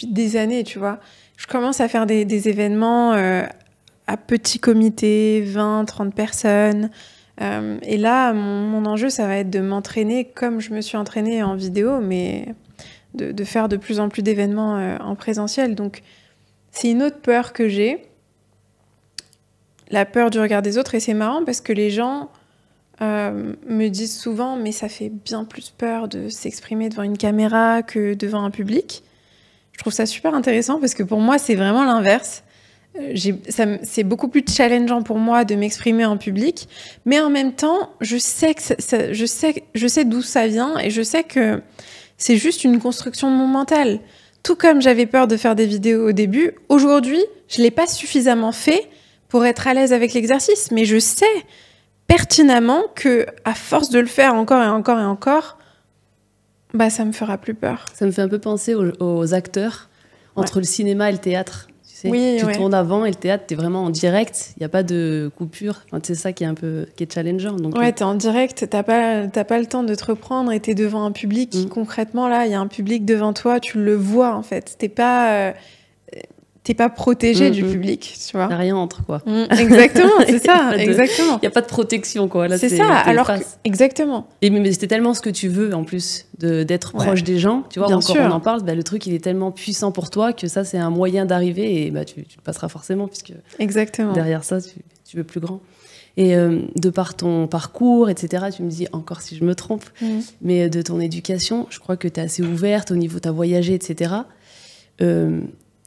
Speaker 2: des années, tu vois. Je commence à faire des événements à petit comité, 20, 30 personnes. Et là, mon enjeu, ça va être de m'entraîner comme je me suis entraînée en vidéo, mais de faire de plus en plus d'événements en présentiel. Donc, c'est une autre peur que j'ai, la peur du regard des autres. Et c'est marrant parce que les gens me disent souvent « mais ça fait bien plus peur de s'exprimer devant une caméra que devant un public ». Je trouve ça super intéressant parce que pour moi, c'est vraiment l'inverse. C'est beaucoup plus challengeant pour moi de m'exprimer en public, mais en même temps, je sais d'où ça vient et je sais que c'est juste une construction de mon mental. Tout comme j'avais peur de faire des vidéos au début, aujourd'hui, je l'ai pas suffisamment fait pour être à l'aise avec l'exercice, mais je sais pertinemment que à force de le faire encore et encore et encore, ça me fera plus peur.
Speaker 3: Ça me fait un peu penser aux acteurs entre le cinéma et le théâtre.
Speaker 2: Oui,
Speaker 3: tu tournes avant et le théâtre, t'es vraiment en direct, il n'y a pas de coupure. Enfin, c'est ça qui est challengeant. Donc,
Speaker 2: ouais, t'es en direct, t'as pas le temps de te reprendre et t'es devant un public. Concrètement, là, il y a un public devant toi, tu le vois en fait. T'es pas protégé du public, tu vois.
Speaker 3: Rien entre, quoi.
Speaker 2: Exactement, c'est ça, exactement.
Speaker 3: Il n'y a pas de protection, quoi. Là,
Speaker 2: c'est ça, alors exactement.
Speaker 3: Mais c'était tellement ce que tu veux, en plus, d'être proche des gens. Tu vois, encore on en parle, le truc, il est tellement puissant pour toi que ça, c'est un moyen d'arriver et tu le passeras forcément, puisque
Speaker 2: exactement.
Speaker 3: Derrière ça, tu veux plus grand. Et de par ton parcours, etc., tu me dis, encore si je me trompe, mais de ton éducation, je crois que tu es assez ouverte au niveau, tu as voyagé, etc.,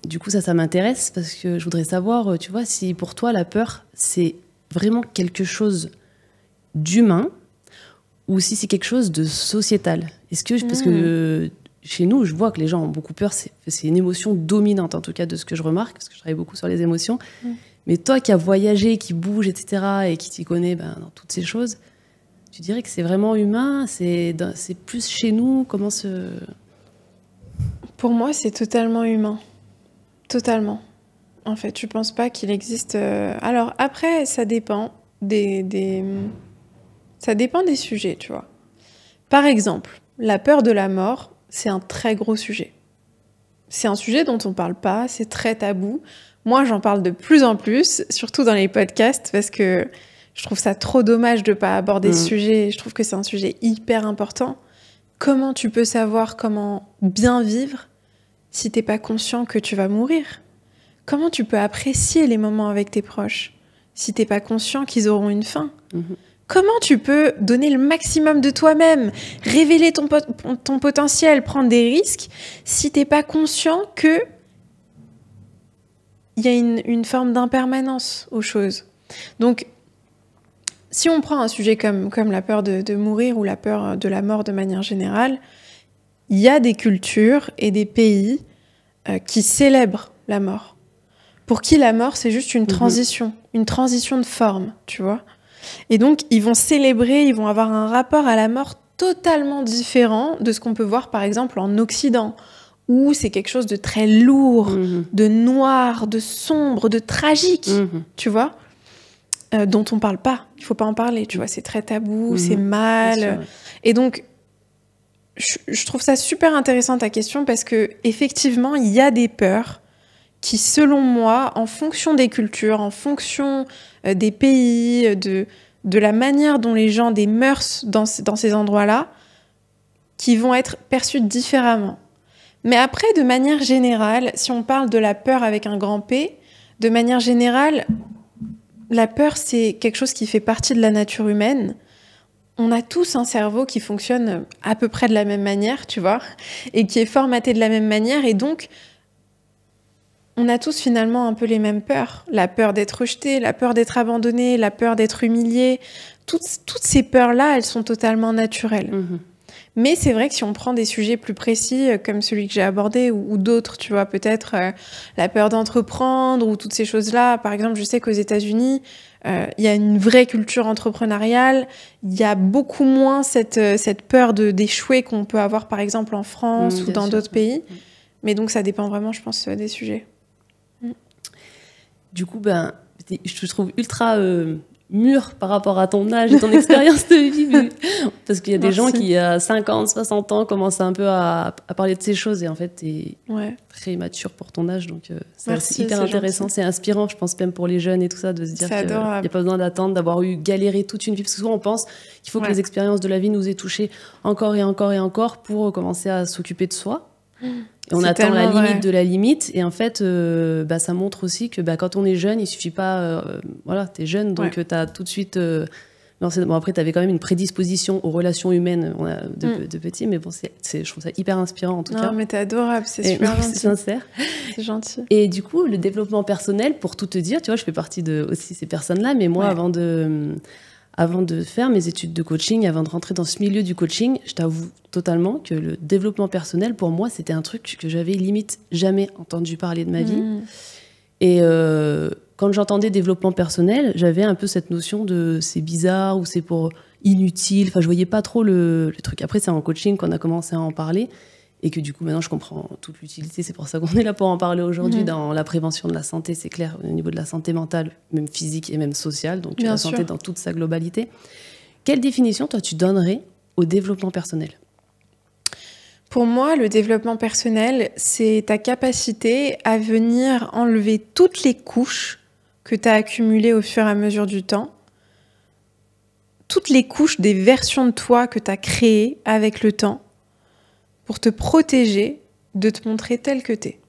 Speaker 3: du coup, ça m'intéresse parce que je voudrais savoir, tu vois, si pour toi, la peur, c'est vraiment quelque chose d'humain ou si c'est quelque chose de sociétal. Est-ce que, parce que chez nous, je vois que les gens ont beaucoup peur, c'est une émotion dominante, en tout cas, de ce que je remarque, parce que je travaille beaucoup sur les émotions. Mais toi qui as voyagé, qui bouge, etc., et qui t'y connais dans toutes ces choses, tu dirais que c'est vraiment humain, c'est plus chez nous, comment se...
Speaker 2: Pour moi, c'est totalement humain. Totalement. En fait, je pense pas qu'il existe... Alors après, ça dépend ça dépend des sujets, tu vois. Par exemple, la peur de la mort, c'est un très gros sujet. C'est un sujet dont on parle pas, c'est très tabou. Moi, j'en parle de plus en plus, surtout dans les podcasts, parce que je trouve ça trop dommage de pas aborder ce sujet. Je trouve que c'est un sujet hyper important. Comment tu peux savoir comment bien vivre si t'es pas conscient que tu vas mourir? Comment tu peux apprécier les moments avec tes proches si t'es pas conscient qu'ils auront une fin? Comment tu peux donner le maximum de toi-même, révéler ton potentiel, prendre des risques, si t'es pas conscient que il y a une forme d'impermanence aux choses? Donc, si on prend un sujet comme la peur de mourir ou la peur de la mort de manière générale, il y a des cultures et des pays qui célèbrent la mort. Pour qui la mort, c'est juste une transition de forme, tu vois. Et donc, ils vont célébrer, ils vont avoir un rapport à la mort totalement différent de ce qu'on peut voir, par exemple, en Occident, où c'est quelque chose de très lourd, de noir, de sombre, de tragique, tu vois, dont on parle pas. Il faut pas en parler, tu vois, c'est très tabou, c'est mal. Et donc, je trouve ça super intéressant ta question, parce que effectivement, il y a des peurs qui, selon moi, en fonction des cultures, en fonction des pays, de la manière dont les gens, des mœurs dans ces endroits-là, qui vont être perçues différemment. Mais après, de manière générale, si on parle de la peur avec un grand P, de manière générale, la peur, c'est quelque chose qui fait partie de la nature humaine. On a tous un cerveau qui fonctionne à peu près de la même manière, tu vois, et qui est formaté de la même manière, et donc on a tous finalement un peu les mêmes peurs. La peur d'être rejeté, la peur d'être abandonné, la peur d'être humilié. Toutes ces peurs-là, elles sont totalement naturelles. Mais c'est vrai que si on prend des sujets plus précis, comme celui que j'ai abordé, ou d'autres, tu vois, peut-être la peur d'entreprendre, ou toutes ces choses-là. Par exemple, je sais qu'aux États-Unis, il y a une vraie culture entrepreneuriale. Il y a beaucoup moins cette peur d'échouer qu'on peut avoir, par exemple, en France ou dans d'autres pays. Mais donc, ça dépend vraiment, je pense, des sujets.
Speaker 3: Du coup, je te trouve ultra mûr par rapport à ton âge et ton expérience de vie. Parce qu'il y a des gens qui, à 50, 60 ans, commencent un peu à parler de ces choses. Et en fait, tu es très mature pour ton âge. Donc, c'est hyper intéressant.
Speaker 2: Gentil.
Speaker 3: C'est inspirant, je pense, même pour les jeunes et tout ça, de se dire qu'il n'y a pas besoin d'attendre, d'avoir galéré toute une vie. Parce que souvent, on pense qu'il faut que les expériences de la vie nous aient touchés encore et encore et encore pour commencer à s'occuper de soi. Et on attend la limite de la limite, et en fait, ça montre aussi que quand on est jeune, il suffit pas. T'es jeune, donc t'as tout de suite. Après, t'avais quand même une prédisposition aux relations humaines de petit, mais bon, je trouve ça hyper inspirant en tout cas.
Speaker 2: Non, mais t'es adorable, c'est super gentil.
Speaker 3: C'est sincère.
Speaker 2: C'est gentil.
Speaker 3: Et du coup, le développement personnel, pour tout te dire, tu vois, je fais partie de aussi ces personnes-là, mais moi, avant de faire mes études de coaching, avant de rentrer dans ce milieu du coaching, je t'avoue totalement que le développement personnel, pour moi, c'était un truc que j'avais limite jamais entendu parler de ma vie. Et quand j'entendais développement personnel, j'avais un peu cette notion de c'est bizarre ou c'est pour inutile. Enfin, je voyais pas trop le truc. Après, c'est en coaching qu'on a commencé à en parler. Et que du coup, maintenant, je comprends toute l'utilité. C'est pour ça qu'on est là pour en parler aujourd'hui dans la prévention de la santé, c'est clair, au niveau de la santé mentale, même physique et même sociale, donc la santé dans toute sa globalité. Quelle définition, toi, tu donnerais au développement personnel ?
Speaker 2: Pour moi, le développement personnel, c'est ta capacité à venir enlever toutes les couches que tu as accumulées au fur et à mesure du temps, toutes les couches des versions de toi que tu as créées avec le temps, pour te protéger de te montrer tel que t'es.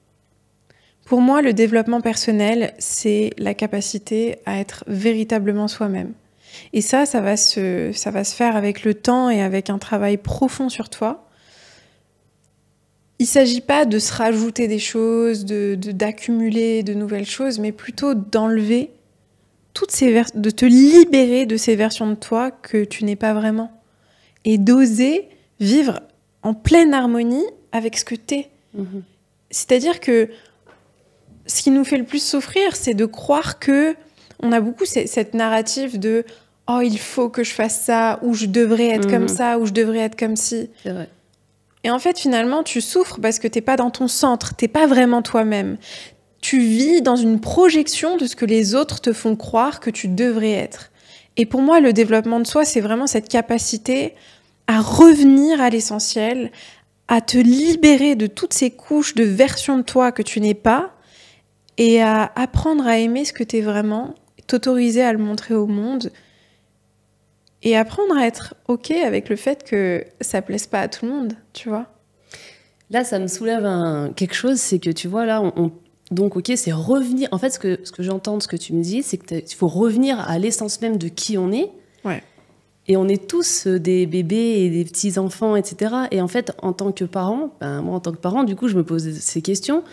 Speaker 2: Pour moi, le développement personnel, c'est la capacité à être véritablement soi-même. Et ça va se faire avec le temps et avec un travail profond sur toi. Il ne s'agit pas de se rajouter des choses, d'accumuler de nouvelles choses, mais plutôt d'enlever de te libérer de ces versions de toi que tu n'es pas vraiment. Et d'oser vivre en pleine harmonie avec ce que t'es. C'est-à-dire que ce qui nous fait le plus souffrir, c'est de croire que on a beaucoup cette narrative de « Oh, il faut que je fasse ça » ou « Je devrais être comme ça » ou « Je devrais être comme ci ».
Speaker 3: C'est vrai.
Speaker 2: Et en fait, finalement, tu souffres parce que t'es pas dans ton centre, t'es pas vraiment toi-même. Tu vis dans une projection de ce que les autres te font croire que tu devrais être. Et pour moi, le développement de soi, c'est vraiment cette capacité à revenir à l'essentiel, à te libérer de toutes ces couches de versions de toi que tu n'es pas et à apprendre à aimer ce que tu es vraiment, t'autoriser à le montrer au monde et apprendre à être OK avec le fait que ça plaise pas à tout le monde, tu vois.
Speaker 3: Là, ça me soulève quelque chose, c'est que tu vois, là, donc, OK, c'est revenir. En fait, ce que j'entends de ce que tu me dis, c'est qu'il faut revenir à l'essence même de qui on est.
Speaker 2: Ouais.
Speaker 3: Et on est tous des bébés et des petits-enfants, etc. Et en fait, en tant que parent, moi, en tant que parent, du coup, je me pose ces questions.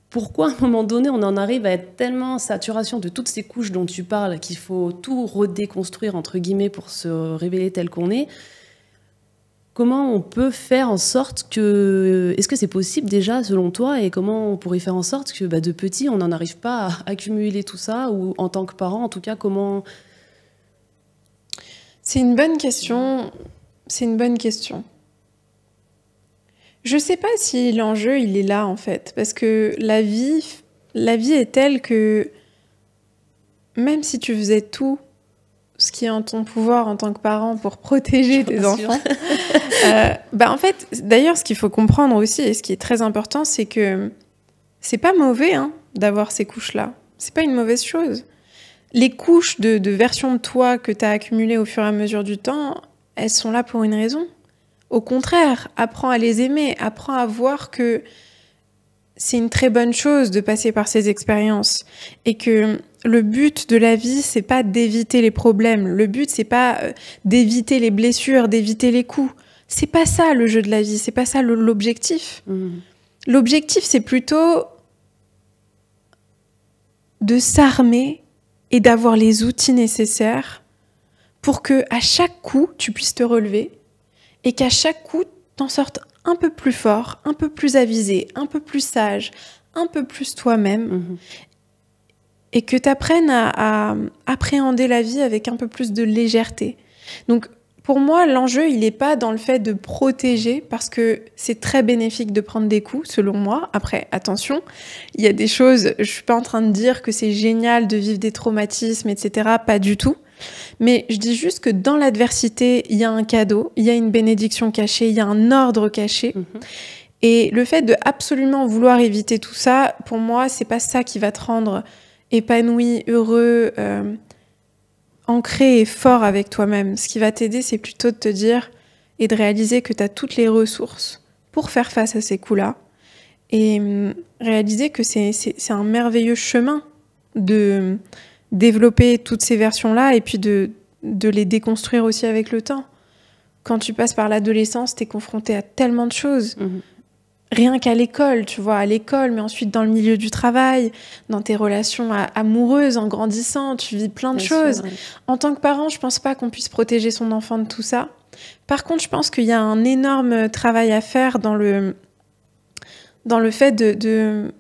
Speaker 3: Pourquoi, à un moment donné, on en arrive à être tellement en saturation de toutes ces couches dont tu parles qu'il faut tout redéconstruire, entre guillemets, pour se révéler tel qu'on est? Comment on peut faire en sorte que... Est-ce que c'est possible déjà, selon toi? Et comment on pourrait faire en sorte que, de petit, on n'en arrive pas à accumuler tout ça? Ou en tant que parent, en tout cas, comment...
Speaker 2: C'est une bonne question. C'est une bonne question. Je sais pas si l'enjeu, il est là, en fait. Parce que la vie est telle que même si tu faisais tout ce qui est en ton pouvoir en tant que parent pour protéger tes enfants, en fait, d'ailleurs, ce qu'il faut comprendre aussi, et ce qui est très important, c'est que c'est pas mauvais d'avoir ces couches-là. C'est pas une mauvaise chose. Les couches de versions de toi que tu as accumulées au fur et à mesure du temps, elles sont là pour une raison. Au contraire, apprends à les aimer, apprends à voir que c'est une très bonne chose de passer par ces expériences et que le but de la vie, c'est pas d'éviter les problèmes. Le but, c'est pas d'éviter les blessures, d'éviter les coups. C'est pas ça le jeu de la vie, c'est pas ça l'objectif. L'objectif, c'est plutôt de s'armer et d'avoir les outils nécessaires pour que à chaque coup, tu puisses te relever et qu'à chaque coup, t'en sortes un peu plus fort, un peu plus avisé, un peu plus sage, un peu plus toi-même et que t'apprennes à appréhender la vie avec un peu plus de légèreté. Donc, pour moi, l'enjeu, il n'est pas dans le fait de protéger, parce que c'est très bénéfique de prendre des coups, selon moi. Après, attention, il y a des choses, je ne suis pas en train de dire que c'est génial de vivre des traumatismes, etc. Pas du tout. Mais je dis juste que dans l'adversité, il y a un cadeau, il y a une bénédiction cachée, il y a un ordre caché. Et le fait de absolument vouloir éviter tout ça, pour moi, c'est pas ça qui va te rendre épanoui, heureux, ancré et fort avec toi-même. Ce qui va t'aider, c'est plutôt de te dire et de réaliser que tu as toutes les ressources pour faire face à ces coups-là et réaliser que c'est un merveilleux chemin de développer toutes ces versions-là et puis de les déconstruire aussi avec le temps. Quand tu passes par l'adolescence, tu es confronté à tellement de choses. Rien qu'à l'école, tu vois, à l'école, mais ensuite dans le milieu du travail, dans tes relations amoureuses, en grandissant, tu vis plein de choses. En tant que parent, je pense pas qu'on puisse protéger son enfant de tout ça. Par contre, je pense qu'il y a un énorme travail à faire dans le fait de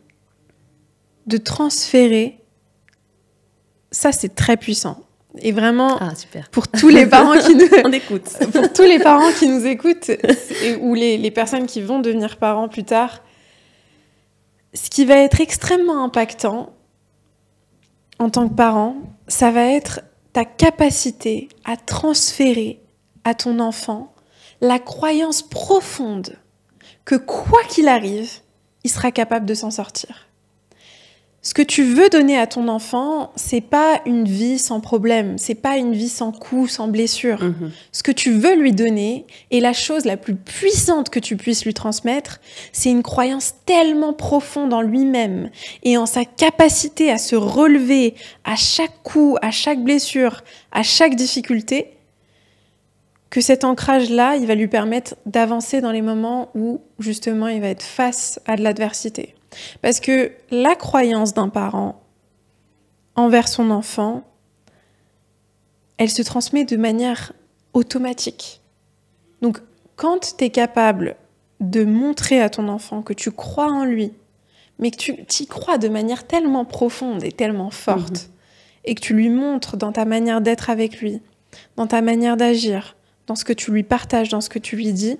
Speaker 2: transférer. Ça, c'est très puissant. Et vraiment, pour tous les parents qui nous pour tous les parents qui nous écoutent ou les personnes qui vont devenir parents plus tard, ce qui va être extrêmement impactant en tant que parent, ça va être ta capacité à transférer à ton enfant la croyance profonde que quoi qu'il arrive, il sera capable de s'en sortir. Ce que tu veux donner à ton enfant, c'est pas une vie sans problème, c'est pas une vie sans coups, sans blessures. Ce que tu veux lui donner, et la chose la plus puissante que tu puisses lui transmettre, c'est une croyance tellement profonde en lui-même et en sa capacité à se relever à chaque coup, à chaque blessure, à chaque difficulté, que cet ancrage-là, il va lui permettre d'avancer dans les moments où, justement, il va être face à de l'adversité. Parce que la croyance d'un parent envers son enfant, elle se transmet de manière automatique. Donc, quand tu es capable de montrer à ton enfant que tu crois en lui, mais que tu y crois de manière tellement profonde et tellement forte, et que tu lui montres dans ta manière d'être avec lui, dans ta manière d'agir, dans ce que tu lui partages, dans ce que tu lui dis,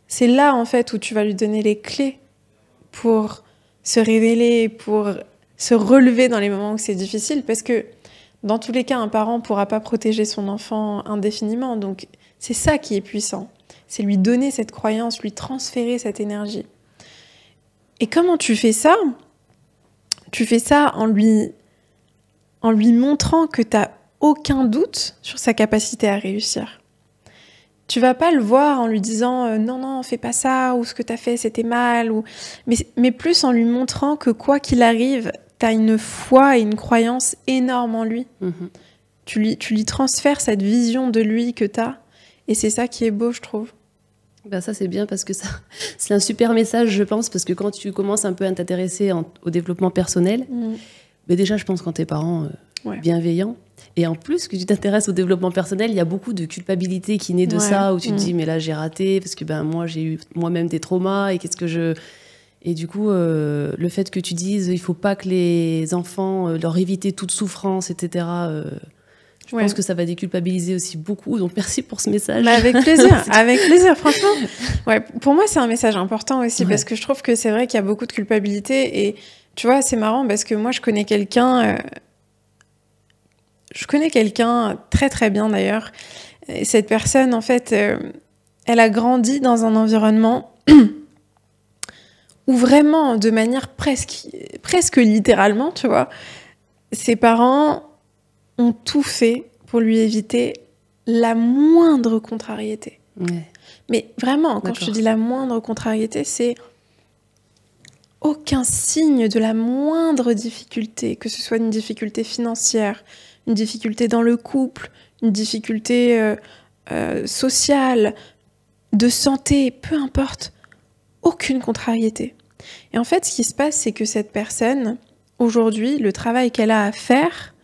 Speaker 2: c'est là, en fait, où tu vas lui donner les clés pour se révéler, pour se relever dans les moments où c'est difficile, parce que Dans tous les cas, un parent ne pourra pas protéger son enfant indéfiniment. Donc, c'est ça qui est puissant. C'est lui donner cette croyance, lui transférer cette énergie. Et comment tu fais ça ? Tu fais ça en lui montrant que tu n'as aucun doute sur sa capacité à réussir. Tu vas pas le voir en lui disant non, fais pas ça, ou ce que tu as fait, c'était mal, mais plus en lui montrant que quoi qu'il arrive, tu as une foi et une croyance énorme en lui. Tu lui transfères cette vision de lui que tu as, et c'est ça qui est beau, je trouve.
Speaker 3: Ben ça, c'est bien parce que c'est un super message, je pense, parce que quand tu commences un peu à t'intéresser au développement personnel, ben déjà, je pense quand tes parents bienveillants, et en plus que tu t'intéresses au développement personnel, il y a beaucoup de culpabilité qui naît de ça, où tu te dis, mais là, j'ai raté, parce que moi, j'ai eu moi-même des traumas, et Et du coup, le fait que tu dises, il faut pas que les enfants, leur éviter toute souffrance, etc., je pense que ça va déculpabiliser aussi beaucoup. Donc, merci pour ce message.
Speaker 2: Bah avec plaisir, franchement. Ouais, pour moi, c'est un message important aussi, parce que je trouve que c'est vrai qu'il y a beaucoup de culpabilité. Et tu vois, c'est marrant, parce que moi, je connais quelqu'un très, très bien d'ailleurs. Et cette personne, en fait, elle a grandi dans un environnement où vraiment, de manière presque littéralement, tu vois, ses parents ont tout fait pour lui éviter la moindre contrariété. Mais vraiment, quand je te dis la moindre contrariété, c'est aucun signe de la moindre difficulté, que ce soit une difficulté financière, une difficulté dans le couple, une difficulté sociale, de santé, peu importe, aucune contrariété. Et en fait, ce qui se passe, c'est que cette personne, aujourd'hui, le travail qu'elle a à faire,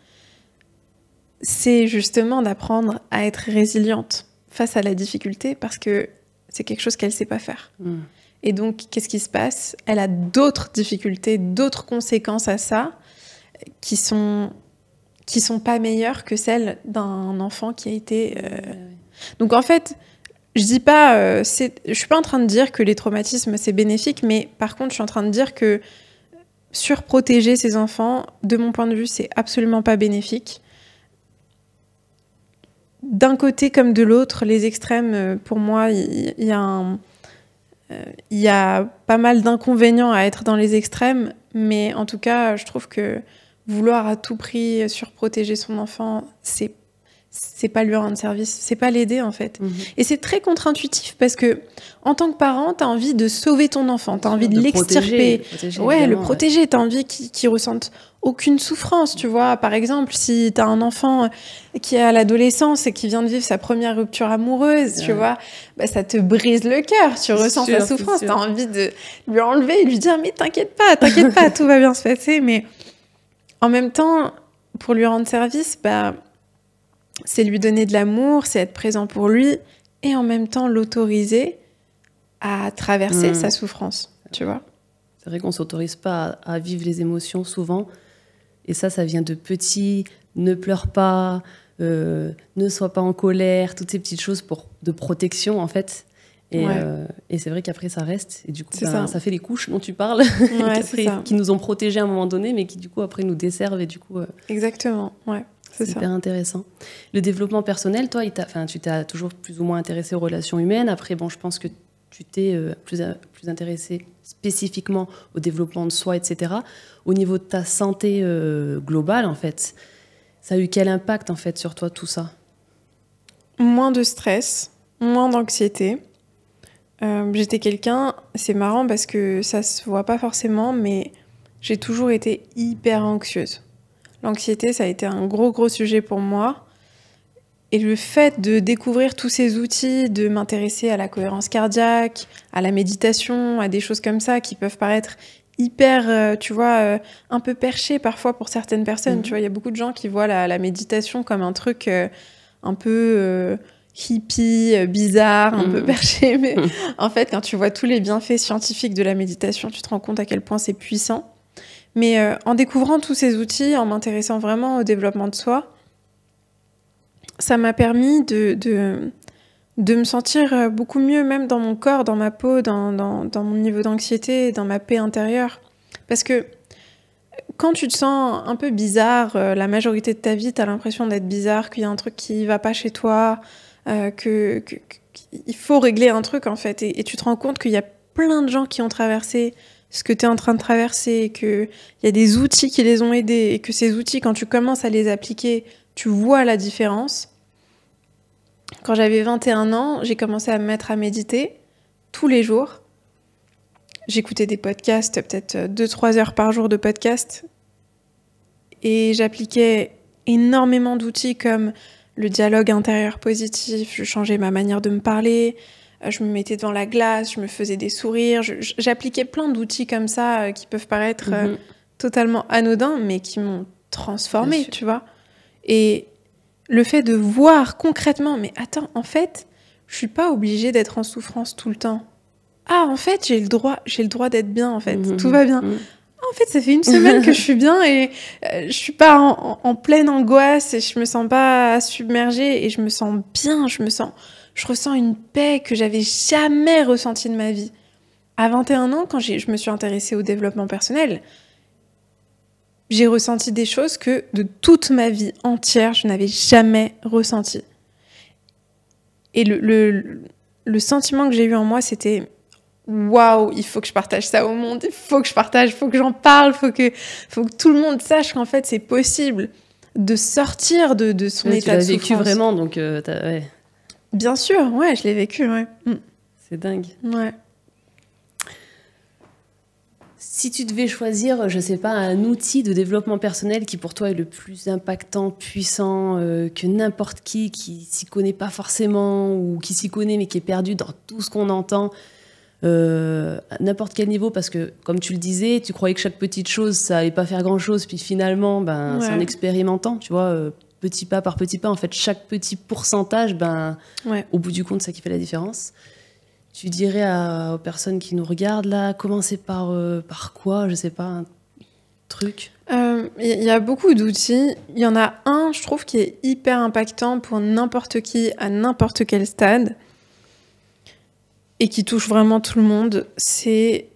Speaker 2: c'est justement d'apprendre à être résiliente face à la difficulté, parce que c'est quelque chose qu'elle ne sait pas faire. Et donc, qu'est-ce qui se passe ? Elle a d'autres difficultés, d'autres conséquences à ça, qui sont pas meilleures que celles d'un enfant qui a été... Donc en fait, je suis pas en train de dire que les traumatismes, c'est bénéfique, mais par contre, je suis en train de dire que surprotéger ses enfants, de mon point de vue, c'est absolument pas bénéfique. D'un côté comme de l'autre, les extrêmes, pour moi, il y a pas mal d'inconvénients à être dans les extrêmes, mais en tout cas, je trouve que vouloir à tout prix surprotéger son enfant, c'est pas lui rendre service, c'est pas l'aider en fait. Et c'est très contre-intuitif, parce que en tant que parent, t'as envie de sauver ton enfant, t'as envie de l'extirper, le protéger, t'as envie qu'il ressente aucune souffrance, tu vois. Par exemple, si t'as un enfant qui est à l'adolescence et qui vient de vivre sa première rupture amoureuse, tu vois, bah, ça te brise le cœur, tu ressens sa souffrance, t'as envie de lui enlever et lui dire mais t'inquiète pas, tout va bien se passer. Mais en même temps, pour lui rendre service, bah, c'est lui donner de l'amour, c'est être présent pour lui, et en même temps l'autoriser à traverser sa souffrance, tu vois.
Speaker 3: C'est vrai qu'on ne s'autorise pas à vivre les émotions souvent, et ça vient de petits, ne pleure pas, ne sois pas en colère, toutes ces petites choses de protection en fait. Et c'est vrai qu'après ça reste, et du coup ça fait les couches dont tu parles, qui nous ont protégés à un moment donné, mais qui du coup après nous desservent, et du coup...
Speaker 2: Exactement, ouais. C'est
Speaker 3: super intéressant. Le développement personnel, toi, tu t'as toujours plus ou moins intéressé aux relations humaines. Après, bon, je pense que tu t'es plus intéressé spécifiquement au développement de soi, etc. Au niveau de ta santé globale, en fait, ça a eu quel impact, en fait, sur toi, tout ça ?
Speaker 2: Moins de stress, moins d'anxiété. J'étais quelqu'un, c'est marrant parce que ça se voit pas forcément, mais j'ai toujours été hyper anxieuse. L'anxiété, ça a été un gros sujet pour moi. Et le fait de découvrir tous ces outils, de m'intéresser à la cohérence cardiaque, à la méditation, à des choses comme ça qui peuvent paraître hyper, tu vois, un peu perchées parfois pour certaines personnes. Tu vois, il y a beaucoup de gens qui voient la méditation comme un truc un peu hippie, bizarre, un peu perché. Mais en fait, quand tu vois tous les bienfaits scientifiques de la méditation, tu te rends compte à quel point c'est puissant. Mais en découvrant tous ces outils, en m'intéressant vraiment au développement de soi, ça m'a permis de me sentir beaucoup mieux, même dans mon corps, dans ma peau, dans mon niveau d'anxiété, dans ma paix intérieure. Parce que quand tu te sens un peu bizarre, la majorité de ta vie, tu as l'impression d'être bizarre, qu'il y a un truc qui va pas chez toi, qu'il faut régler un truc en fait. Et tu te rends compte qu'il y a plein de gens qui ont traversé ce que tu es en train de traverser, qu'il y a des outils qui les ont aidés, et que ces outils, quand tu commences à les appliquer, tu vois la différence. Quand j'avais 21 ans, j'ai commencé à me mettre à méditer tous les jours. J'écoutais des podcasts, peut-être 2-3 heures par jour de podcasts. Et j'appliquais énormément d'outils comme le dialogue intérieur positif. Je changeais ma manière de me parler. Je me mettais devant la glace, je me faisais des sourires. J'appliquais plein d'outils comme ça qui peuvent paraître totalement anodins, mais qui m'ont transformée, tu vois. Et le fait de voir concrètement, mais attends, en fait, je suis pas obligée d'être en souffrance tout le temps. Ah, en fait, j'ai le droit d'être bien, en fait. Tout va bien. En fait, ça fait 1 semaine que je suis bien et je suis pas en pleine angoisse et je me sens pas submergée et je me sens bien, je ressens une paix que j'avais jamais ressentie de ma vie. À 21 ans, quand je me suis intéressée au développement personnel, j'ai ressenti des choses que de toute ma vie entière, je n'avais jamais ressenties. Et le sentiment que j'ai eu en moi, c'était waouh, il faut que je partage ça au monde, il faut que je partage, il faut que j'en parle, il faut que tout le monde sache qu'en fait, c'est possible de sortir de son état de souffrance. Tu l'as vécu
Speaker 3: vraiment, donc ouais.
Speaker 2: Bien sûr, ouais, je l'ai vécu, ouais.
Speaker 3: C'est dingue.
Speaker 2: Ouais.
Speaker 3: Si tu devais choisir, je sais pas, un outil de développement personnel qui pour toi est le plus impactant, puissant, que n'importe qui s'y connaît pas forcément ou qui s'y connaît mais qui est perdu dans tout ce qu'on entend, à n'importe quel niveau, parce que comme tu le disais, tu croyais que chaque petite chose ça allait pas faire grand chose, puis finalement c'est en expérimentant, tu vois, petit pas par petit pas, en fait chaque petit pourcentage, au bout du compte, c'est ça qui fait la différence. Tu dirais aux personnes qui nous regardent là, commencer par quoi, je sais pas, un truc.
Speaker 2: Y a beaucoup d'outils. Il y en a un, je trouve, qui est hyper impactant pour n'importe qui à n'importe quel stade et qui touche vraiment tout le monde, c'est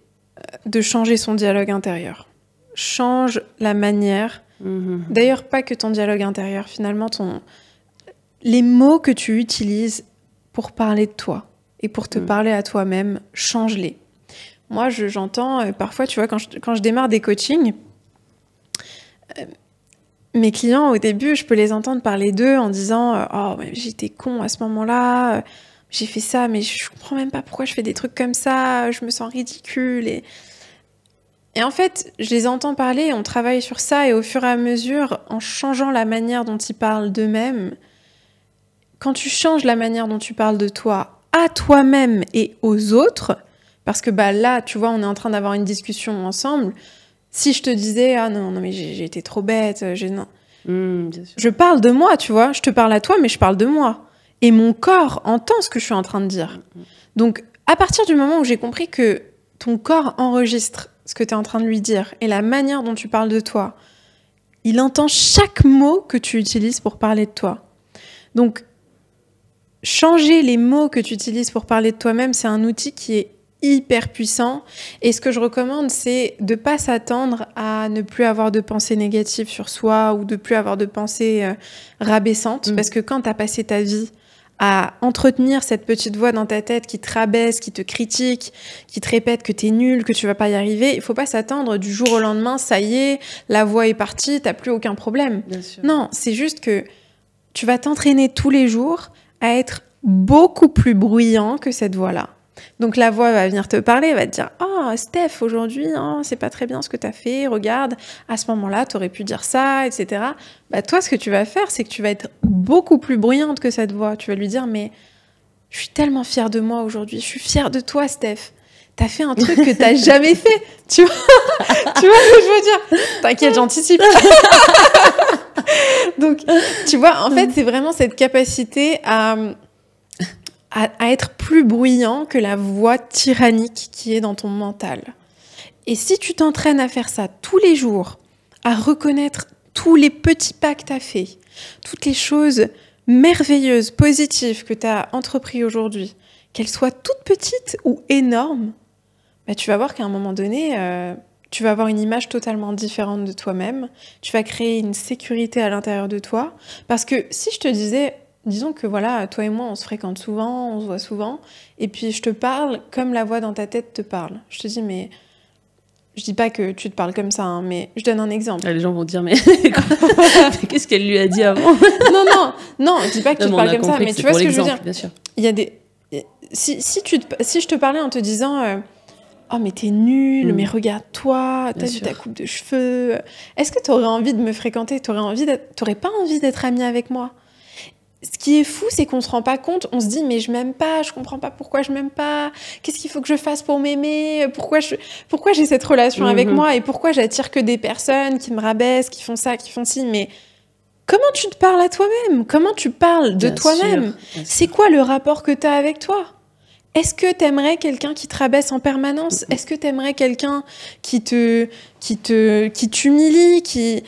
Speaker 2: de changer son dialogue intérieur. Change la manière. D'ailleurs, pas que ton dialogue intérieur, finalement, les mots que tu utilises pour parler de toi et pour te parler à toi-même, change-les. Moi, j'entends parfois, tu vois, quand je démarre des coachings, mes clients, au début, je peux les entendre parler d'eux en disant « Oh, j'étais con à ce moment-là, j'ai fait ça, mais je comprends même pas pourquoi je fais des trucs comme ça, je me sens ridicule. » Et en fait, je les entends parler, on travaille sur ça, et au fur et à mesure, en changeant la manière dont ils parlent d'eux-mêmes, quand tu changes la manière dont tu parles de toi à toi-même et aux autres, parce que là, tu vois, on est en train d'avoir une discussion ensemble, si je te disais « Ah non, mais j'ai été trop bête, non. » Je parle de moi, tu vois, je te parle à toi, mais je parle de moi. Et mon corps entend ce que je suis en train de dire. Donc, à partir du moment où j'ai compris que ton corps enregistre ce que tu es en train de lui dire et la manière dont tu parles de toi, il entend chaque mot que tu utilises pour parler de toi. Donc, changer les mots que tu utilises pour parler de toi-même, c'est un outil qui est hyper puissant. Et ce que je recommande, c'est de ne pas s'attendre à ne plus avoir de pensées négatives sur soi ou de ne plus avoir de pensées rabaissantes. Parce que quand tu as passé ta vie à entretenir cette petite voix dans ta tête qui te rabaisse, qui te critique, qui te répète que t'es nul, que tu vas pas y arriver, il faut pas s'attendre du jour au lendemain, ça y est, la voix est partie, t'as plus aucun problème. Non, c'est juste que tu vas t'entraîner tous les jours à être beaucoup plus bruyant que cette voix-là. Donc la voix va venir te parler, elle va te dire « Oh, Steph, aujourd'hui, c'est pas très bien ce que t'as fait, regarde, à ce moment-là, t'aurais pu dire ça, etc. » Toi, ce que tu vas faire, c'est que tu vas être beaucoup plus bruyante que cette voix. Tu vas lui dire « Mais je suis tellement fière de moi aujourd'hui, je suis fière de toi, Steph. T'as fait un truc que t'as jamais fait. » Tu vois ce que je veux dire? T'inquiète, j'anticipe. Donc, tu vois, en fait, c'est vraiment cette capacité à être plus bruyant que la voix tyrannique qui est dans ton mental. Et si tu t'entraînes à faire ça tous les jours, à reconnaître tous les petits pas que tu as faits, toutes les choses merveilleuses, positives que tu as entrepris aujourd'hui, qu'elles soient toutes petites ou énormes, tu vas voir qu'à un moment donné, tu vas avoir une image totalement différente de toi-même, tu vas créer une sécurité à l'intérieur de toi. Parce que si je te disais, disons que voilà, toi et moi, on se fréquente souvent, on se voit souvent, et puis je te parle comme la voix dans ta tête te parle. Je te dis, mais... Je dis pas que tu te parles comme ça, hein, mais je donne un exemple.
Speaker 3: Les gens vont dire, mais qu'est-ce qu'elle lui a dit avant?
Speaker 2: Non, je dis pas que tu te parles comme ça, mais tu vois ce que je veux dire.
Speaker 3: Bien sûr.
Speaker 2: Il y a des... Si je te parlais en te disant oh mais t'es nulle, mais regarde-toi, t'as vu ta coupe de cheveux, est-ce que t'aurais envie de me fréquenter? T'aurais pas envie d'être amie avec moi? Ce qui est fou, c'est qu'on se rend pas compte, on se dit mais je m'aime pas, je comprends pas pourquoi je m'aime pas, qu'est-ce qu'il faut que je fasse pour m'aimer, pourquoi j'ai cette relation avec moi et pourquoi j'attire que des personnes qui me rabaissent, qui font ça, qui font ci, mais comment tu te parles à toi-même? Comment tu parles de toi-même? C'est quoi le rapport que t'as avec toi? Est-ce que t'aimerais quelqu'un qui te rabaisse en permanence? Est-ce que t'aimerais quelqu'un qui t'humilie, qui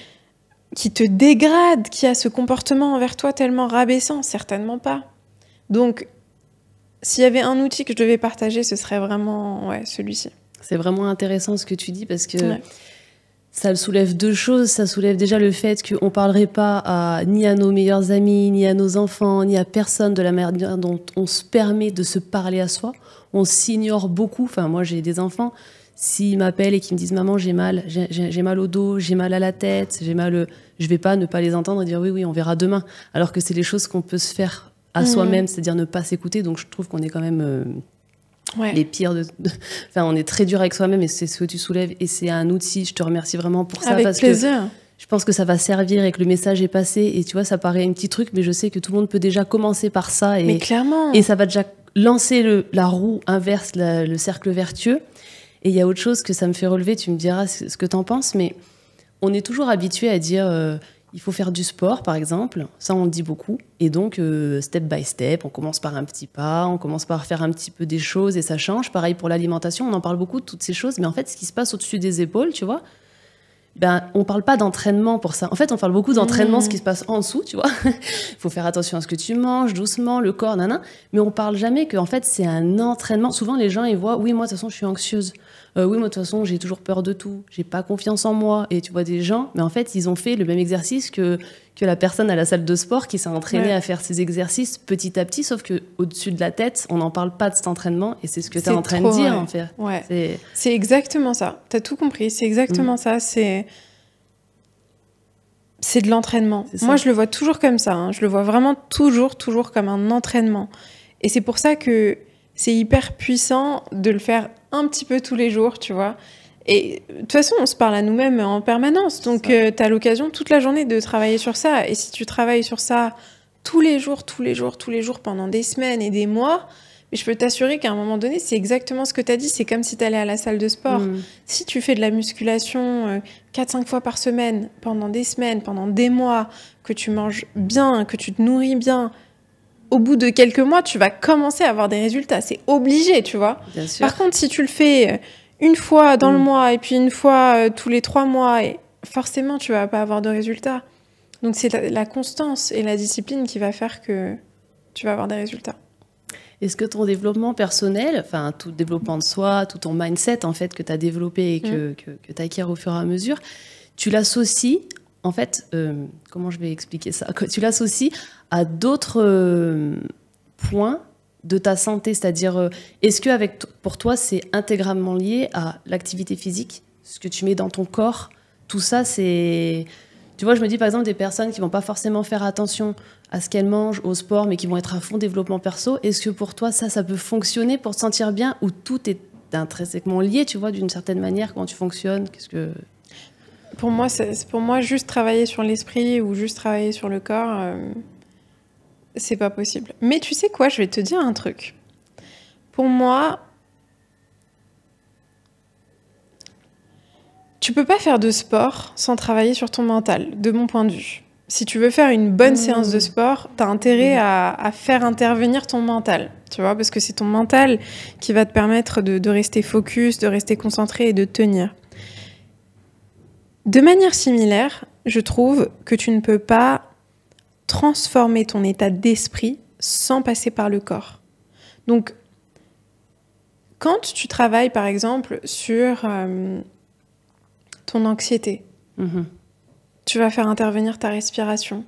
Speaker 2: te dégrade, qui a ce comportement envers toi tellement rabaissant? Certainement pas. Donc, s'il y avait un outil que je devais partager, ce serait vraiment celui-ci.
Speaker 3: C'est vraiment intéressant ce que tu dis parce que ça soulève deux choses. Ça soulève déjà le fait qu'on ne parlerait pas ni à nos meilleurs amis, ni à nos enfants, ni à personne de la manière dont on se permet de se parler à soi. On s'ignore beaucoup. Enfin, moi, j'ai des enfants. S'ils m'appellent et qu'ils me disent « Maman, j'ai mal au dos, j'ai mal à la tête, j'ai mal... » Je ne vais pas ne pas les entendre et dire « Oui, on verra demain. » Alors que c'est les choses qu'on peut se faire à soi-même, c'est-à-dire ne pas s'écouter. Donc, je trouve qu'on est quand même les pires Enfin, on est très dur avec soi-même et c'est ce que tu soulèves. Et c'est un outil. Je te remercie vraiment pour ça.
Speaker 2: Avec plaisir.
Speaker 3: Que je pense que ça va servir et que le message est passé. Et tu vois, ça paraît un petit truc, mais je sais que tout le monde peut déjà commencer par ça.
Speaker 2: Mais clairement.
Speaker 3: Et ça va déjà lancer la roue inverse, le cercle vertueux. Et il y a autre chose que ça me fait relever, tu me diras ce que tu en penses, mais on est toujours habitué à dire il faut faire du sport, par exemple. Ça, on le dit beaucoup. Et donc, step by step, on commence par un petit pas, on commence par faire un petit peu des choses et ça change. Pareil pour l'alimentation, on en parle beaucoup de toutes ces choses. Mais en fait, ce qui se passe au-dessus des épaules, tu vois, on ne parle pas d'entraînement pour ça. En fait, on parle beaucoup d'entraînement, ce qui se passe en dessous, tu vois. Il faut faire attention à ce que tu manges, doucement, le corps, nanana. Mais on ne parle jamais qu'en fait, c'est un entraînement. Souvent, les gens, ils voient, oui, moi, de toute façon, je suis anxieuse. Oui, moi, de toute façon, j'ai toujours peur de tout. J'ai pas confiance en moi. Et tu vois des gens, mais en fait, ils ont fait le même exercice que la personne à la salle de sport qui s'est entraînée à faire ces exercices petit à petit, sauf qu'au-dessus de la tête, on n'en parle pas de cet entraînement. Et c'est ce que tu es en train de dire, en fait.
Speaker 2: Ouais. C'est exactement ça. Tu as tout compris. C'est exactement ça. C'est de l'entraînement. Moi, je le vois toujours comme ça. Hein. Je le vois vraiment toujours comme un entraînement. Et c'est pour ça que c'est hyper puissant de le faire un petit peu tous les jours, tu vois. Et de toute façon, on se parle à nous-mêmes en permanence. Donc, tu as l'occasion toute la journée de travailler sur ça. Et si tu travailles sur ça tous les jours, pendant des semaines et des mois, mais je peux t'assurer qu'à un moment donné, c'est exactement ce que tu as dit. C'est comme si tu allais à la salle de sport. Si tu fais de la musculation 4-5 fois par semaine, pendant des semaines, pendant des mois, que tu manges bien, que tu te nourris bien, au bout de quelques mois, tu vas commencer à avoir des résultats. C'est obligé, tu vois.
Speaker 3: Bien sûr.
Speaker 2: Par contre, si tu le fais une fois dans le mois et puis une fois tous les 3 mois, forcément, tu vas pas avoir de résultats. Donc, c'est la constance et la discipline qui va faire que tu vas avoir des résultats.
Speaker 3: Est-ce que ton développement personnel, enfin, tout le développement de soi, tout ton mindset, en fait, que tu as développé et que tu acquiers au fur et à mesure, tu l'associes, en fait, comment je vais expliquer ça? Tu l'associes à d'autres points de ta santé, c'est-à-dire, est-ce que pour toi, c'est intégralement lié à l'activité physique, ce que tu mets dans ton corps? Tout ça, c'est... Tu vois, je me dis, par exemple, des personnes qui vont pas forcément faire attention à ce qu'elles mangent, au sport, mais qui vont être à fond développement perso. Est-ce que pour toi, ça peut fonctionner pour te sentir bien, ou tout est intrinsèquement lié, tu vois, d'une certaine manière, comment tu fonctionnes?
Speaker 2: Pour moi, juste travailler sur l'esprit ou juste travailler sur le corps, c'est pas possible. Mais tu sais quoi, je vais te dire un truc. Pour moi, tu peux pas faire de sport sans travailler sur ton mental, de mon point de vue. Si tu veux faire une bonne séance de sport, t'as intérêt à faire intervenir ton mental, tu vois, parce que c'est ton mental qui va te permettre de rester focus, de rester concentré et de tenir. De manière similaire, je trouve que tu ne peux pas transformer ton état d'esprit sans passer par le corps. Donc, quand tu travailles, par exemple, sur ton anxiété. Tu vas faire intervenir ta respiration.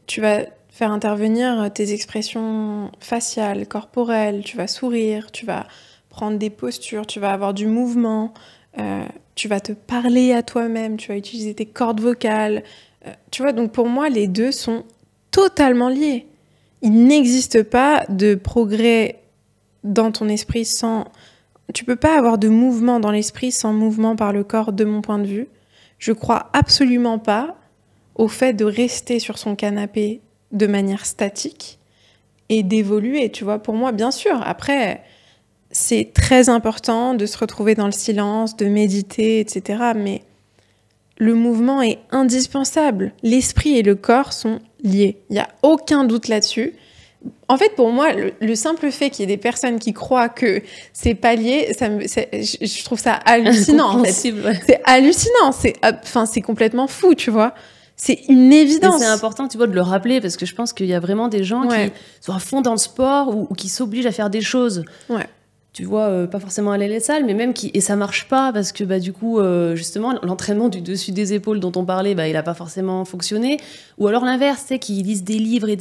Speaker 2: Tu vas faire intervenir tes expressions faciales, corporelles. Tu vas sourire, tu vas prendre des postures, tu vas avoir du mouvement. Tu vas te parler à toi-même, tu vas utiliser tes cordes vocales. Tu vois, donc pour moi, les deux sont totalement liés. Il n'existe pas de progrès dans ton esprit sans... Tu peux pas avoir de mouvement dans l'esprit sans mouvement par le corps, de mon point de vue. Je crois absolument pas au fait de rester sur son canapé de manière statique et d'évoluer, tu vois. Pour moi, bien sûr, après, c'est très important de se retrouver dans le silence, de méditer, etc. Mais le mouvement est indispensable. L'esprit et le corps sont liés. Il n'y a aucun doute là-dessus. En fait, pour moi, le simple fait qu'il y ait des personnes qui croient que c'est pas lié, je trouve ça hallucinant. En fait.
Speaker 3: Ouais.
Speaker 2: C'est hallucinant. C'est complètement fou, tu vois. C'est une évidence.
Speaker 3: Mais c'est important, tu vois, de le rappeler, parce que je pense qu'il y a vraiment des gens qui sont à fond dans le sport ou qui s'obligent à faire des choses.
Speaker 2: Ouais.
Speaker 3: Tu vois, pas forcément aller à la salle, mais même et ça marche pas parce que du coup, justement, l'entraînement du dessus des épaules dont on parlait, il a pas forcément fonctionné. Ou alors l'inverse, tu sais, qui lisent des livres et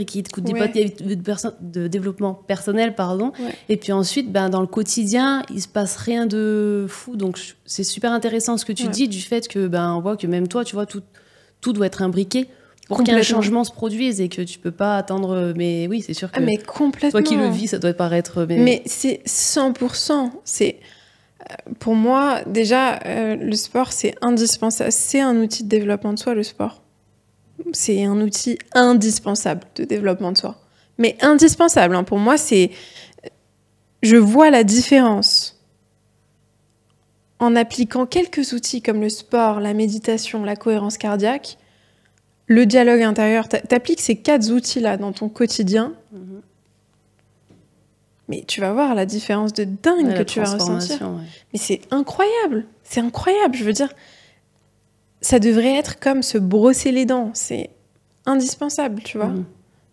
Speaker 3: qui écoutent des podcasts de développement personnel, pardon. Ouais. Et puis ensuite, dans le quotidien, il se passe rien de fou. Donc c'est super intéressant ce que tu dis du fait que on voit que même toi, tu vois, tout doit être imbriqué pour qu'un changement se produise et que tu peux pas attendre. Mais oui, c'est sûr que
Speaker 2: mais complètement.
Speaker 3: Toi qui le vis, ça doit paraître...
Speaker 2: Mais c'est 100%. Pour moi, déjà, le sport, c'est indispensable. C'est un outil de développement de soi, le sport. C'est un outil indispensable de développement de soi. Mais indispensable, hein. Pour moi, c'est... Je vois la différence en appliquant quelques outils comme le sport, la méditation, la cohérence cardiaque, le dialogue intérieur. T'appliques ces 4 outils-là dans ton quotidien, mais tu vas voir la différence de dingue que tu vas ressentir. Ouais. Mais c'est incroyable. C'est incroyable. Je veux dire, ça devrait être comme se brosser les dents. C'est indispensable, tu vois.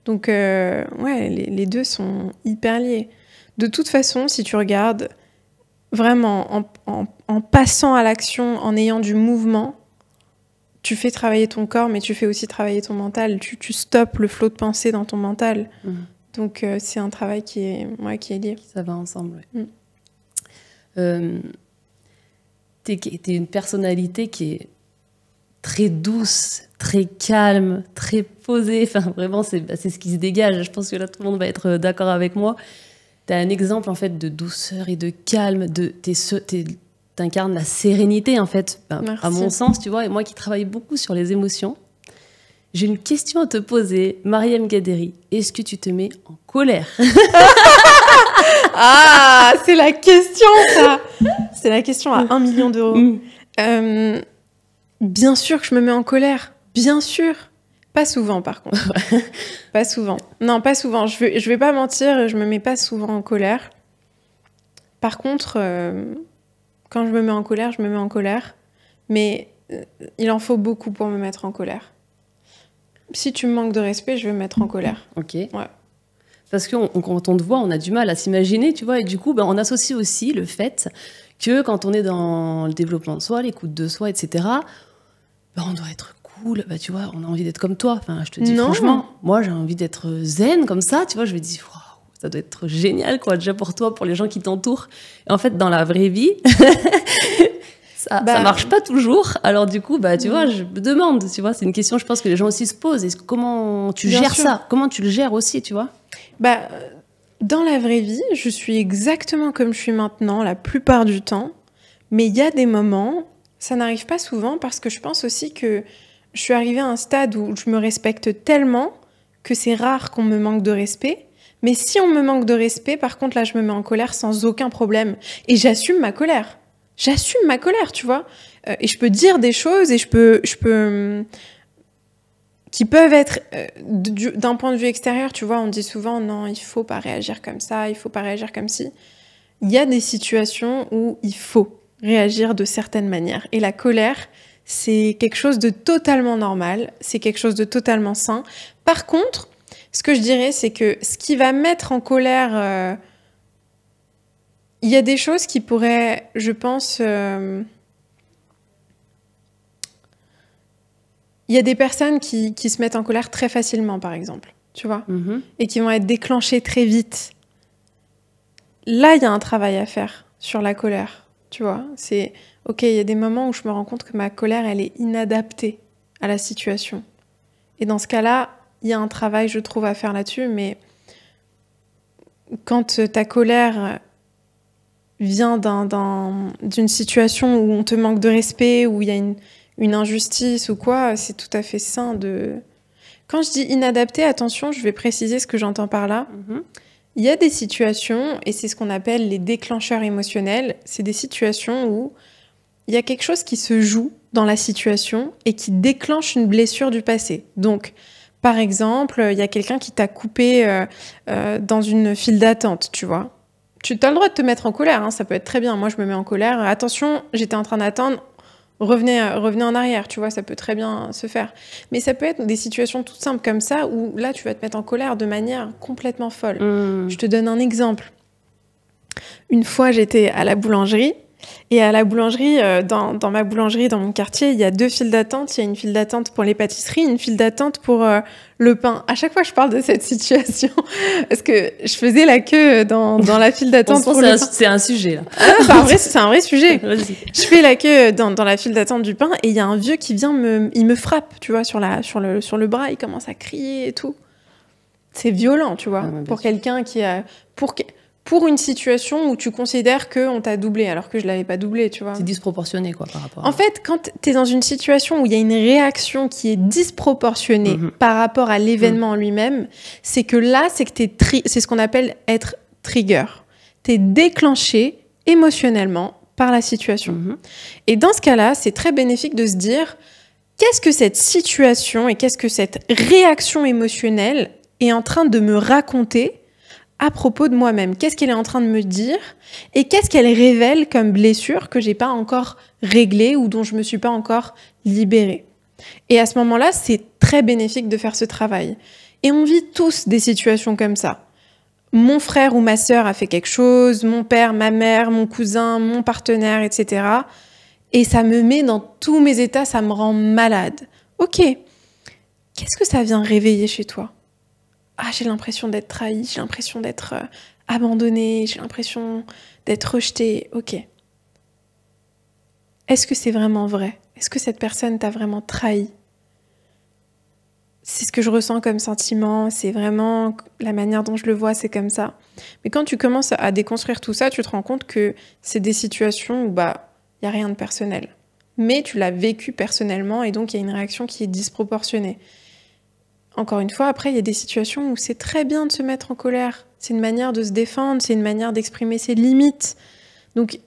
Speaker 2: Donc, les deux sont hyper liés. De toute façon, si tu regardes vraiment en passant à l'action, en ayant du mouvement, tu fais travailler ton corps, mais tu fais aussi travailler ton mental. Tu stoppes le flot de pensée dans ton mental. Donc, c'est un travail qui est lié.
Speaker 3: Ça va ensemble, t'es une personnalité qui est très douce, très calme, très posée. Enfin, vraiment, c'est ce qui se dégage. Je pense que là, tout le monde va être d'accord avec moi. T'as un exemple, en fait, de douceur et de calme. T'incarnes la sérénité, en fait, à mon sens, tu vois. Et moi qui travaille beaucoup sur les émotions, j'ai une question à te poser, Mariam Gaderi. Est-ce que tu te mets en colère?
Speaker 2: Ah, c'est la question, ça. C'est la question à 1 million d'euros. Bien sûr que je me mets en colère. Bien sûr. Pas souvent, par contre. Pas souvent. Non, pas souvent. Je vais pas mentir, je me mets pas souvent en colère. Par contre... Quand je me mets en colère, je me mets en colère. Mais il en faut beaucoup pour me mettre en colère. Si tu me manques de respect, je vais me mettre en colère.
Speaker 3: Ok.
Speaker 2: Ouais.
Speaker 3: Parce que quand on te voit, on a du mal à s'imaginer, tu vois. Et du coup, on associe aussi le fait que quand on est dans le développement de soi, l'écoute de soi, etc., on doit être cool. Tu vois, on a envie d'être comme toi. Enfin, je te dis franchement, moi, j'ai envie d'être zen comme ça. Tu vois, je me dis... Ça doit être génial, quoi, déjà pour toi, pour les gens qui t'entourent. Et en fait, dans la vraie vie, ça marche pas toujours. Alors du coup, tu vois, je me demande, tu vois, c'est une question, je pense que les gens aussi se posent. Comment tu gères ça? Comment tu le gères aussi, tu vois?
Speaker 2: Dans la vraie vie, je suis exactement comme je suis maintenant, la plupart du temps. Mais il y a des moments, ça n'arrive pas souvent, parce que je pense aussi que je suis arrivée à un stade où je me respecte tellement que c'est rare qu'on me manque de respect. Mais si on me manque de respect, par contre, là, je me mets en colère sans aucun problème. Et j'assume ma colère. J'assume ma colère, tu vois. Et je peux dire des choses et je peux qui peuvent être, d'un point de vue extérieur, tu vois, on dit souvent, non, il faut pas réagir comme ça, il faut pas réagir comme ci. Il y a des situations où il faut réagir de certaines manières. Et la colère, c'est quelque chose de totalement normal, c'est quelque chose de totalement sain. Par contre, ce que je dirais, c'est que ce qui va mettre en colère, il y a des choses qui pourraient, je pense, il y a des personnes qui se mettent en colère très facilement, par exemple, tu vois, et qui vont être déclenchées très vite. Là, il y a un travail à faire sur la colère, tu vois. C'est, OK, il y a des moments où je me rends compte que ma colère, elle est inadaptée à la situation. Et dans ce cas-là, il y a un travail, je trouve, à faire là-dessus, mais quand ta colère vient d'une situation où on te manque de respect, où il y a une injustice ou quoi, c'est tout à fait sain de... Quand je dis inadapté, attention, je vais préciser ce que j'entends par là. Il y a des situations, et c'est ce qu'on appelle les déclencheurs émotionnels, c'est des situations où il y a quelque chose qui se joue dans la situation et qui déclenche une blessure du passé. Donc, par exemple, il y a quelqu'un qui t'a coupé dans une file d'attente, tu vois. Tu as le droit de te mettre en colère, hein, ça peut être très bien. Moi, je me mets en colère. Attention, j'étais en train d'attendre. Revenez en arrière, tu vois, ça peut très bien se faire. Mais ça peut être des situations toutes simples comme ça où là, tu vas te mettre en colère de manière complètement folle. Je te donne un exemple. Une fois, j'étais à la boulangerie. Et à la boulangerie, dans ma boulangerie, dans mon quartier, il y a 2 files d'attente. Il y a une file d'attente pour les pâtisseries, une file d'attente pour le pain. À chaque fois, je parle de cette situation parce que je faisais la queue dans la file d'attente pour le pain.
Speaker 3: C'est un sujet, là.
Speaker 2: Ah, c'est un vrai sujet. Je fais la queue dans la file d'attente du pain et il y a un vieux qui vient il me frappe, tu vois, sur le bras. Il commence à crier et tout. C'est violent, tu vois, pour quelqu'un qui a... Pour une situation où tu considères qu'on t'a doublé, alors que je l'avais pas doublé, tu vois.
Speaker 3: C'est disproportionné, quoi, par rapport
Speaker 2: En fait, quand tu es dans une situation où il y a une réaction qui est disproportionnée par rapport à l'événement en lui-même, c'est que là, c'est que c'est ce qu'on appelle être trigger. Tu es déclenché émotionnellement par la situation. Et dans ce cas-là, c'est très bénéfique de se dire qu'est-ce que cette situation et qu'est-ce que cette réaction émotionnelle est en train de me raconter à propos de moi-même. Qu'est-ce qu'elle est en train de me dire et qu'est-ce qu'elle révèle comme blessure que j'ai pas encore réglée ou dont je me suis pas encore libérée. Et à ce moment-là, c'est très bénéfique de faire ce travail. Et on vit tous des situations comme ça. Mon frère ou ma sœur a fait quelque chose, mon père, ma mère, mon cousin, mon partenaire, etc. Et ça me met dans tous mes états, ça me rend malade. Ok, qu'est-ce que ça vient réveiller chez toi ? Ah, j'ai l'impression d'être trahie, j'ai l'impression d'être abandonnée, j'ai l'impression d'être rejetée. Ok. Est-ce que c'est vraiment vrai ? Est-ce que cette personne t'a vraiment trahi ? C'est ce que je ressens comme sentiment, c'est vraiment la manière dont je le vois, c'est comme ça. Mais quand tu commences à déconstruire tout ça, tu te rends compte que c'est des situations où il n'y a rien de personnel. Mais tu l'as vécu personnellement et donc il y a une réaction qui est disproportionnée. Encore une fois, après, il y a des situations où c'est très bien de se mettre en colère. C'est une manière de se défendre, c'est une manière d'exprimer ses limites. Donc,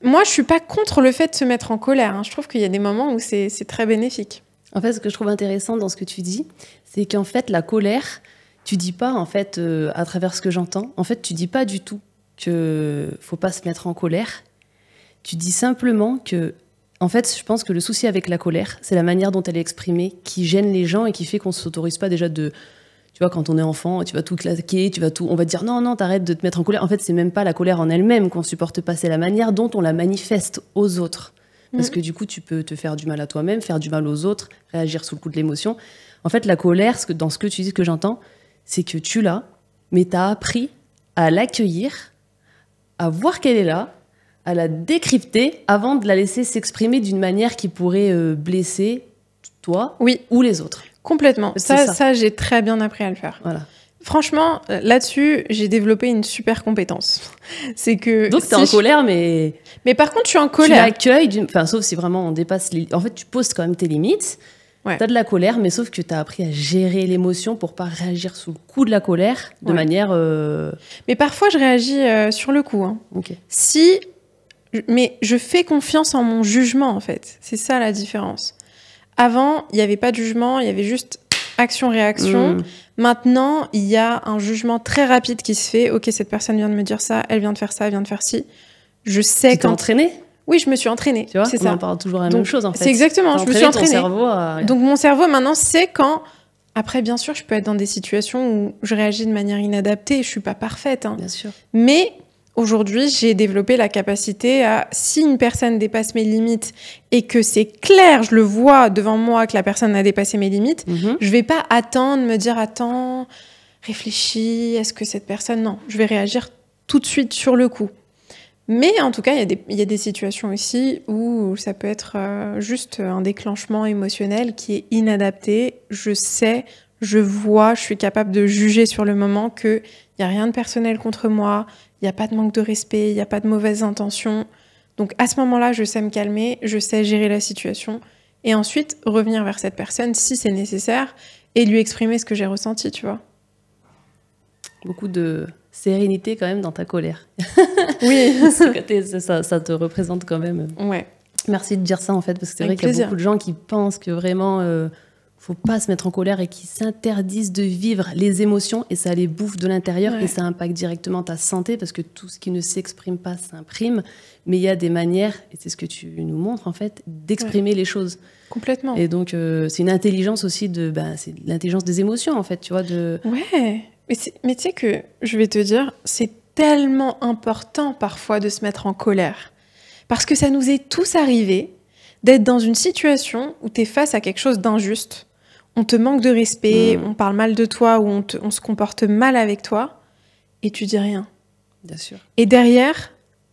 Speaker 2: moi, je suis pas contre le fait de se mettre en colère. Hein. Je trouve qu'il y a des moments où c'est très bénéfique.
Speaker 3: En fait, ce que je trouve intéressant dans ce que tu dis, c'est qu'en fait, la colère, tu dis pas, en fait, à travers ce que j'entends, en fait, tu dis pas du tout qu'il faut pas se mettre en colère. Tu dis simplement que en fait, je pense que le souci avec la colère, c'est la manière dont elle est exprimée qui gêne les gens et qui fait qu'on ne s'autorise pas déjà de... Tu vois, quand on est enfant, tu vas tout claquer, on va te dire non, t'arrêtes de te mettre en colère. En fait, c'est même pas la colère en elle-même qu'on supporte pas, c'est la manière dont on la manifeste aux autres. Parce que du coup, tu peux te faire du mal à toi-même, faire du mal aux autres, réagir sous le coup de l'émotion. En fait, la colère, dans ce que tu dis, ce que j'entends, c'est que tu l'as, mais t'as appris à l'accueillir, à voir qu'elle est là, à la décrypter avant de la laisser s'exprimer d'une manière qui pourrait blesser toi ou les autres.
Speaker 2: Complètement. Ça, j'ai très bien appris à le faire.
Speaker 3: Voilà.
Speaker 2: Franchement, là-dessus, j'ai développé une super compétence. C'est que
Speaker 3: donc, t'es en colère, mais
Speaker 2: par contre, je suis en colère.
Speaker 3: Tu l'accueilles, sauf si vraiment on dépasse les... En fait, tu poses quand même tes limites. Ouais. T'as de la colère, mais sauf que t'as appris à gérer l'émotion pour pas réagir sous le coup de la colère de manière...
Speaker 2: Mais parfois, je réagis sur le coup. Hein.
Speaker 3: Okay.
Speaker 2: Mais je fais confiance en mon jugement, en fait. C'est ça la différence. Avant, il n'y avait pas de jugement, il y avait juste action-réaction. Maintenant, il y a un jugement très rapide qui se fait. Ok, cette personne vient de me dire ça, elle vient de faire ça, elle vient de faire ci. Je sais
Speaker 3: quand... Tu t'es entraînée ?
Speaker 2: Oui, je me suis entraînée.
Speaker 3: Tu vois,
Speaker 2: c'est
Speaker 3: on
Speaker 2: ça.
Speaker 3: en parle toujours la même chose, en fait.
Speaker 2: C'est exactement, je me suis entraînée.
Speaker 3: Cerveau
Speaker 2: Donc, mon cerveau, maintenant, sait quand... Après, bien sûr, je peux être dans des situations où je réagis de manière inadaptée. Je ne suis pas parfaite. Hein.
Speaker 3: Bien sûr.
Speaker 2: Mais... aujourd'hui, j'ai développé la capacité à, si une personne dépasse mes limites et que c'est clair, je le vois devant moi que la personne a dépassé mes limites, je vais pas attendre, me dire, attends, réfléchis, est-ce que cette personne... Non, je vais réagir tout de suite sur le coup. Mais en tout cas, il y a des situations aussi où ça peut être juste un déclenchement émotionnel qui est inadapté. Je sais, je vois, je suis capable de juger sur le moment qu'il n'y a rien de personnel contre moi, il n'y a pas de manque de respect, il n'y a pas de mauvaises intentions. Donc à ce moment-là, je sais me calmer, je sais gérer la situation et ensuite revenir vers cette personne si c'est nécessaire et lui exprimer ce que j'ai ressenti, tu vois.
Speaker 3: Beaucoup de sérénité quand même dans ta colère.
Speaker 2: Oui.
Speaker 3: ça te représente quand même.
Speaker 2: Ouais.
Speaker 3: Merci de dire ça en fait, parce que c'est vrai
Speaker 2: Avec
Speaker 3: qu'il y a
Speaker 2: plaisir.
Speaker 3: beaucoup de gens qui pensent que vraiment faut pas se mettre en colère et qui s'interdisent de vivre les émotions et ça les bouffe de l'intérieur et ça impacte directement ta santé parce que tout ce qui ne s'exprime pas s'imprime. Mais il y a des manières, et c'est ce que tu nous montres en fait, d'exprimer les choses.
Speaker 2: Complètement.
Speaker 3: Et donc c'est une intelligence aussi c'est l'intelligence des émotions en fait, tu vois.
Speaker 2: Ouais. Mais tu sais que, je vais te dire, c'est tellement important parfois de se mettre en colère. Parce que ça nous est tous arrivé d'être dans une situation où tu es face à quelque chose d'injuste. On te manque de respect, on parle mal de toi, ou on se comporte mal avec toi, et tu dis rien.
Speaker 3: Bien sûr.
Speaker 2: Et derrière,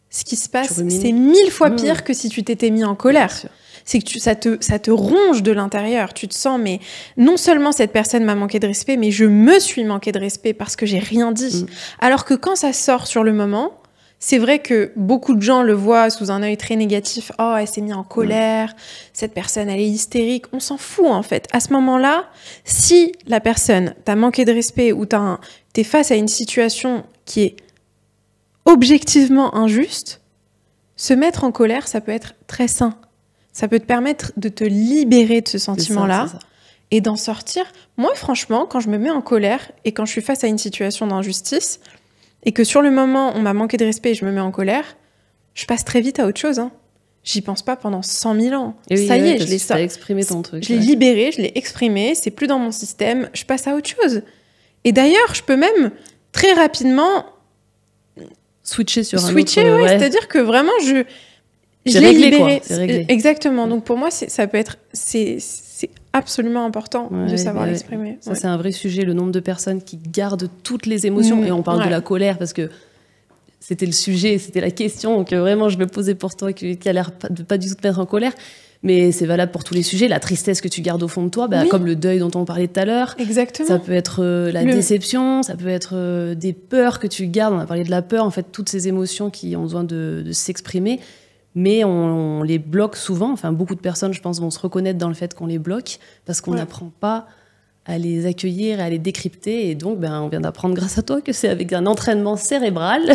Speaker 2: ce qui se passe, c'est 1000 fois pire que si tu t'étais mis en colère.
Speaker 3: Bien sûr.
Speaker 2: C'est que ça te ronge de l'intérieur. Tu te sens, mais non seulement cette personne m'a manqué de respect, mais je me suis manqué de respect parce que j'ai rien dit. Alors que quand ça sort sur le moment, c'est vrai que beaucoup de gens le voient sous un œil très négatif. Oh, elle s'est mise en colère, cette personne, elle est hystérique. On s'en fout, en fait. À ce moment-là, si la personne t'a manqué de respect ou t'es face à une situation qui est objectivement injuste, se mettre en colère, ça peut être très sain. Ça peut te permettre de te libérer de ce sentiment-là et d'en sortir. Moi, franchement, quand je me mets en colère et quand je suis face à une situation d'injustice et que sur le moment, on m'a manqué de respect et je me mets en colère, je passe très vite à autre chose. J'y pense pas pendant 100 000 ans.
Speaker 3: Et oui,
Speaker 2: ça y est,
Speaker 3: je l'ai exprimé ton truc.
Speaker 2: Je l'ai libéré, je l'ai exprimé, c'est plus dans mon système, je passe à autre chose. Et d'ailleurs, je peux même très rapidement
Speaker 3: switcher sur un autre...
Speaker 2: Ouais. C'est-à-dire que vraiment, je l'ai libéré.
Speaker 3: C'est réglé.
Speaker 2: Exactement. Donc pour moi, ça peut être... C'est absolument important de savoir l'exprimer.
Speaker 3: Ça, c'est un vrai sujet, le nombre de personnes qui gardent toutes les émotions. Et on parle de la colère parce que c'était le sujet, c'était la question que vraiment je me posais pour toi, qui a l'air de pas du tout te mettre en colère. Mais c'est valable pour tous les sujets. La tristesse que tu gardes au fond de toi, comme le deuil dont on parlait tout à l'heure.
Speaker 2: Exactement.
Speaker 3: Ça peut être la déception, ça peut être des peurs que tu gardes. On a parlé de la peur, en fait, toutes ces émotions qui ont besoin de s'exprimer. Mais on les bloque souvent. Enfin, beaucoup de personnes, je pense, vont se reconnaître dans le fait qu'on les bloque parce qu'on n'apprend pas à les accueillir et à les décrypter. Et donc, on vient d'apprendre grâce à toi que c'est avec un entraînement cérébral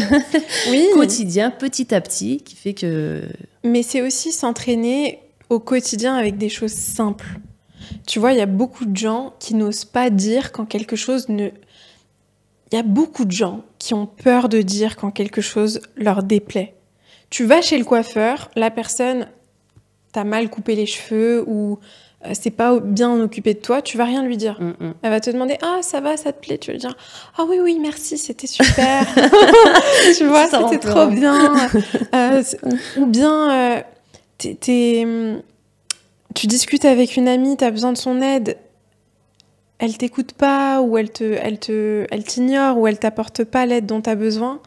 Speaker 3: quotidien, petit à petit, qui fait que...
Speaker 2: Mais c'est aussi s'entraîner au quotidien avec des choses simples. Tu vois, il y a beaucoup de gens qui n'osent pas dire quand quelque chose ne... Il y a beaucoup de gens qui ont peur de dire quand quelque chose leur déplaît. Tu vas chez le coiffeur, la personne t'a mal coupé les cheveux ou c'est pas bien occupé de toi, tu vas rien lui dire. Elle va te demander « Ah, ça va, ça te plaît ?» Tu vas lui dire « Ah oui, merci, c'était super. » Tu vois, c'était trop bien. Ou bien, tu discutes avec une amie, t'as besoin de son aide, elle t'écoute pas ou elle t'ignore ou elle t'apporte pas l'aide dont t'as besoin,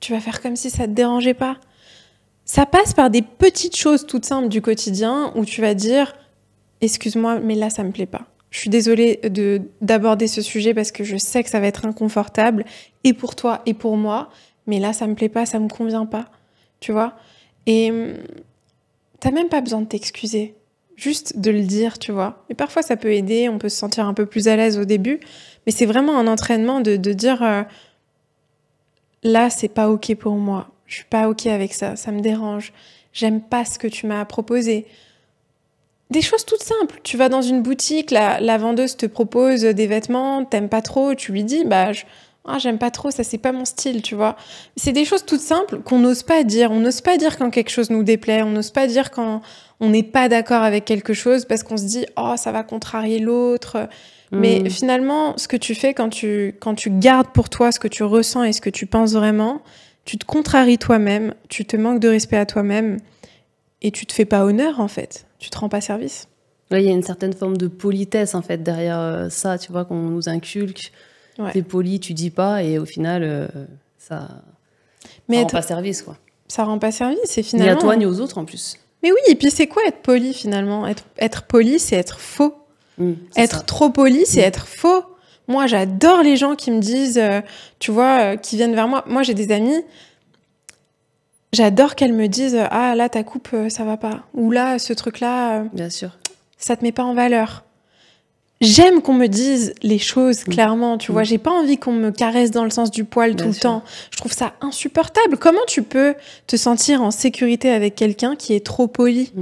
Speaker 2: tu vas faire comme si ça te dérangeait pas. Ça passe par des petites choses toutes simples du quotidien où tu vas dire « Excuse-moi, mais là, ça me plaît pas. Je suis désolée d'aborder ce sujet parce que je sais que ça va être inconfortable et pour toi et pour moi, mais là, ça me plaît pas, ça me convient pas. » Tu vois ? Et t'as même pas besoin de t'excuser. Juste de le dire, tu vois. Et parfois, ça peut aider, on peut se sentir un peu plus à l'aise au début, mais c'est vraiment un entraînement de dire là, c'est pas OK pour moi. Je suis pas OK avec ça, ça me dérange. J'aime pas ce que tu m'as proposé. Des choses toutes simples. Tu vas dans une boutique, la vendeuse te propose des vêtements, t'aimes pas trop, tu lui dis j'aime pas trop, ça c'est pas mon style, tu vois. C'est des choses toutes simples qu'on n'ose pas dire. On n'ose pas dire quand quelque chose nous déplaît, on n'ose pas dire quand on n'est pas d'accord avec quelque chose parce qu'on se dit ça va contrarier l'autre. Mais finalement, ce que tu fais quand tu gardes pour toi ce que tu ressens et ce que tu penses vraiment, tu te contraries toi-même, tu te manques de respect à toi-même et tu te fais pas honneur, en fait. Tu te rends pas service.
Speaker 3: Ouais, il y a une certaine forme de politesse, en fait, derrière ça, tu vois, qu'on nous inculque.
Speaker 2: Ouais.
Speaker 3: T'es poli, tu dis pas, et au final, ça rend pas service, quoi.
Speaker 2: Ça rend pas service, et
Speaker 3: Ni
Speaker 2: finalement...
Speaker 3: à toi, ni aux autres, en plus.
Speaker 2: Mais oui, et puis c'est quoi être poli, finalement? Être poli, c'est être faux. Être trop poli, c'est être faux. Moi, j'adore les gens qui me disent, tu vois, qui viennent vers moi. Moi, j'ai des amis, j'adore qu'elles me disent, ah là, ta coupe, ça va pas. Ou là, ce truc-là,
Speaker 3: Bien sûr.
Speaker 2: ça te met pas en valeur. J'aime qu'on me dise les choses clairement, tu vois. J'ai pas envie qu'on me caresse dans le sens du poil tout le temps. Je trouve ça insupportable. Comment tu peux te sentir en sécurité avec quelqu'un qui est trop poli?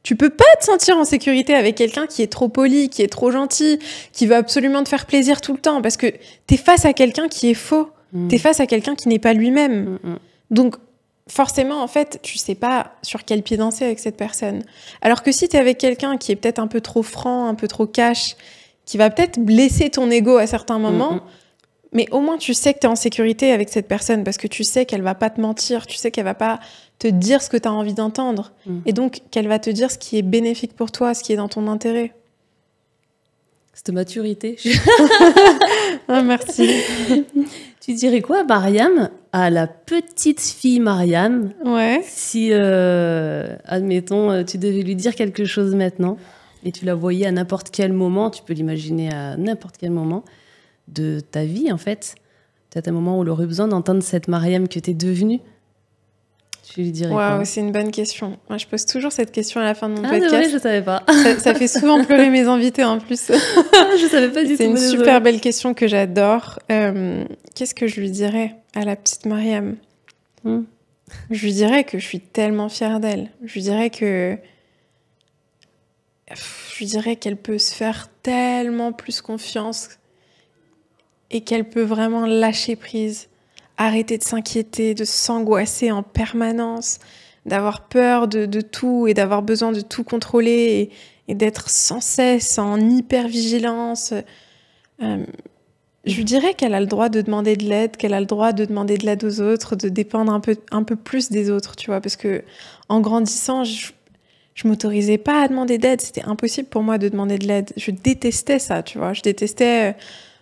Speaker 2: Tu peux pas te sentir en sécurité avec quelqu'un qui est trop poli, qui est trop gentil, qui veut absolument te faire plaisir tout le temps, parce que t'es face à quelqu'un qui est faux. T'es face à quelqu'un qui n'est pas lui-même. Donc, forcément, en fait, tu sais pas sur quel pied danser avec cette personne. Alors que si t'es avec quelqu'un qui est peut-être un peu trop franc, un peu trop cash, qui va peut-être blesser ton ego à certains moments, mais au moins tu sais que t'es en sécurité avec cette personne, parce que tu sais qu'elle va pas te mentir, tu sais qu'elle va pas te dire ce que t'as envie d'entendre, et donc qu'elle va te dire ce qui est bénéfique pour toi, ce qui est dans ton intérêt.
Speaker 3: Cette maturité.
Speaker 2: Ah, merci.
Speaker 3: Tu dirais quoi, Mariam, à la petite fille Mariam, si, admettons, tu devais lui dire quelque chose maintenant, et tu la voyais à n'importe quel moment, tu peux l'imaginer à n'importe quel moment de ta vie, en fait, peut-être un moment où elle aurait besoin d'entendre cette Mariam que t'es devenue, tu lui dirais quoi?
Speaker 2: C'est une bonne question. Moi, je pose toujours cette question à la fin de mon
Speaker 3: podcast.
Speaker 2: podcast.
Speaker 3: Ah, c'est vrai, je savais pas.
Speaker 2: Ça fait souvent pleurer mes invités, en plus.
Speaker 3: Je savais pas du tout.
Speaker 2: C'est une super belle question que j'adore. Qu'est-ce que je lui dirais à la petite Mariam? Je lui dirais que je suis tellement fière d'elle. Je lui dirais qu'elle peut se faire tellement plus confiance et qu'elle peut vraiment lâcher prise, arrêter de s'inquiéter, de s'angoisser en permanence, d'avoir peur de tout et d'avoir besoin de tout contrôler et d'être sans cesse en hyper-vigilance. Je lui dirais qu'elle a le droit de demander de l'aide, qu'elle a le droit de demander de l'aide aux autres, de dépendre un peu plus des autres, tu vois, parce que en grandissant, je m'autorisais pas à demander d'aide, c'était impossible pour moi de demander de l'aide. Je détestais ça, tu vois, je détestais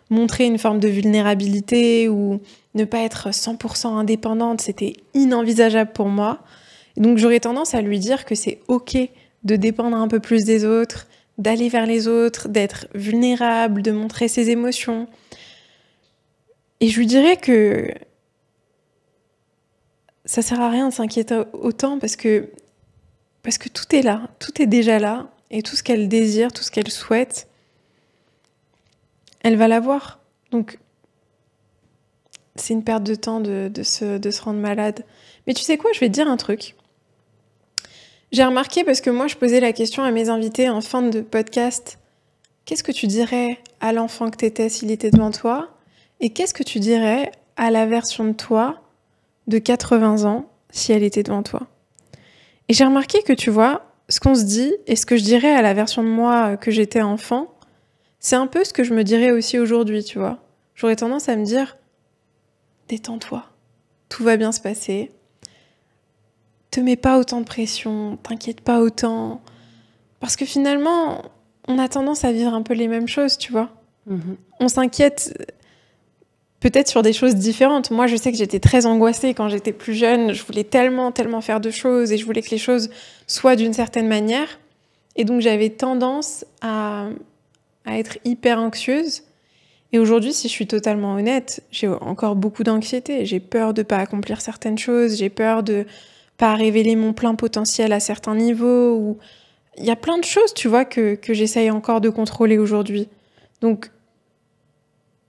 Speaker 2: montrer une forme de vulnérabilité ou ne pas être 100% indépendante, c'était inenvisageable pour moi. Et donc j'aurais tendance à lui dire que c'est ok de dépendre un peu plus des autres, d'aller vers les autres, d'être vulnérable, de montrer ses émotions. Et je lui dirais que ça sert à rien de s'inquiéter autant parce que tout est là, tout est déjà là, et tout ce qu'elle désire, tout ce qu'elle souhaite, elle va l'avoir. Donc, c'est une perte de temps de se rendre malade. Mais tu sais quoi, je vais te dire un truc. J'ai remarqué, parce que moi, je posais la question à mes invités en fin de podcast, qu'est-ce que tu dirais à l'enfant que t'étais s'il était devant toi? Et qu'est-ce que tu dirais à la version de toi de 80 ans si elle était devant toi? Et j'ai remarqué que, tu vois, ce qu'on se dit et ce que je dirais à la version de moi que j'étais enfant, c'est un peu ce que je me dirais aussi aujourd'hui, tu vois. J'aurais tendance à me dire, détends-toi, tout va bien se passer, te mets pas autant de pression, t'inquiète pas autant, parce que finalement, on a tendance à vivre un peu les mêmes choses, tu vois. On s'inquiète peut-être sur des choses différentes. Moi, je sais que j'étais très angoissée quand j'étais plus jeune. Je voulais tellement faire de choses et je voulais que les choses soient d'une certaine manière. Et donc, j'avais tendance à être hyper anxieuse. Et aujourd'hui, si je suis totalement honnête, j'ai encore beaucoup d'anxiété. J'ai peur de pas accomplir certaines choses. J'ai peur de pas révéler mon plein potentiel à certains niveaux. Ou... Il y a plein de choses, tu vois, que j'essaye encore de contrôler aujourd'hui. Donc,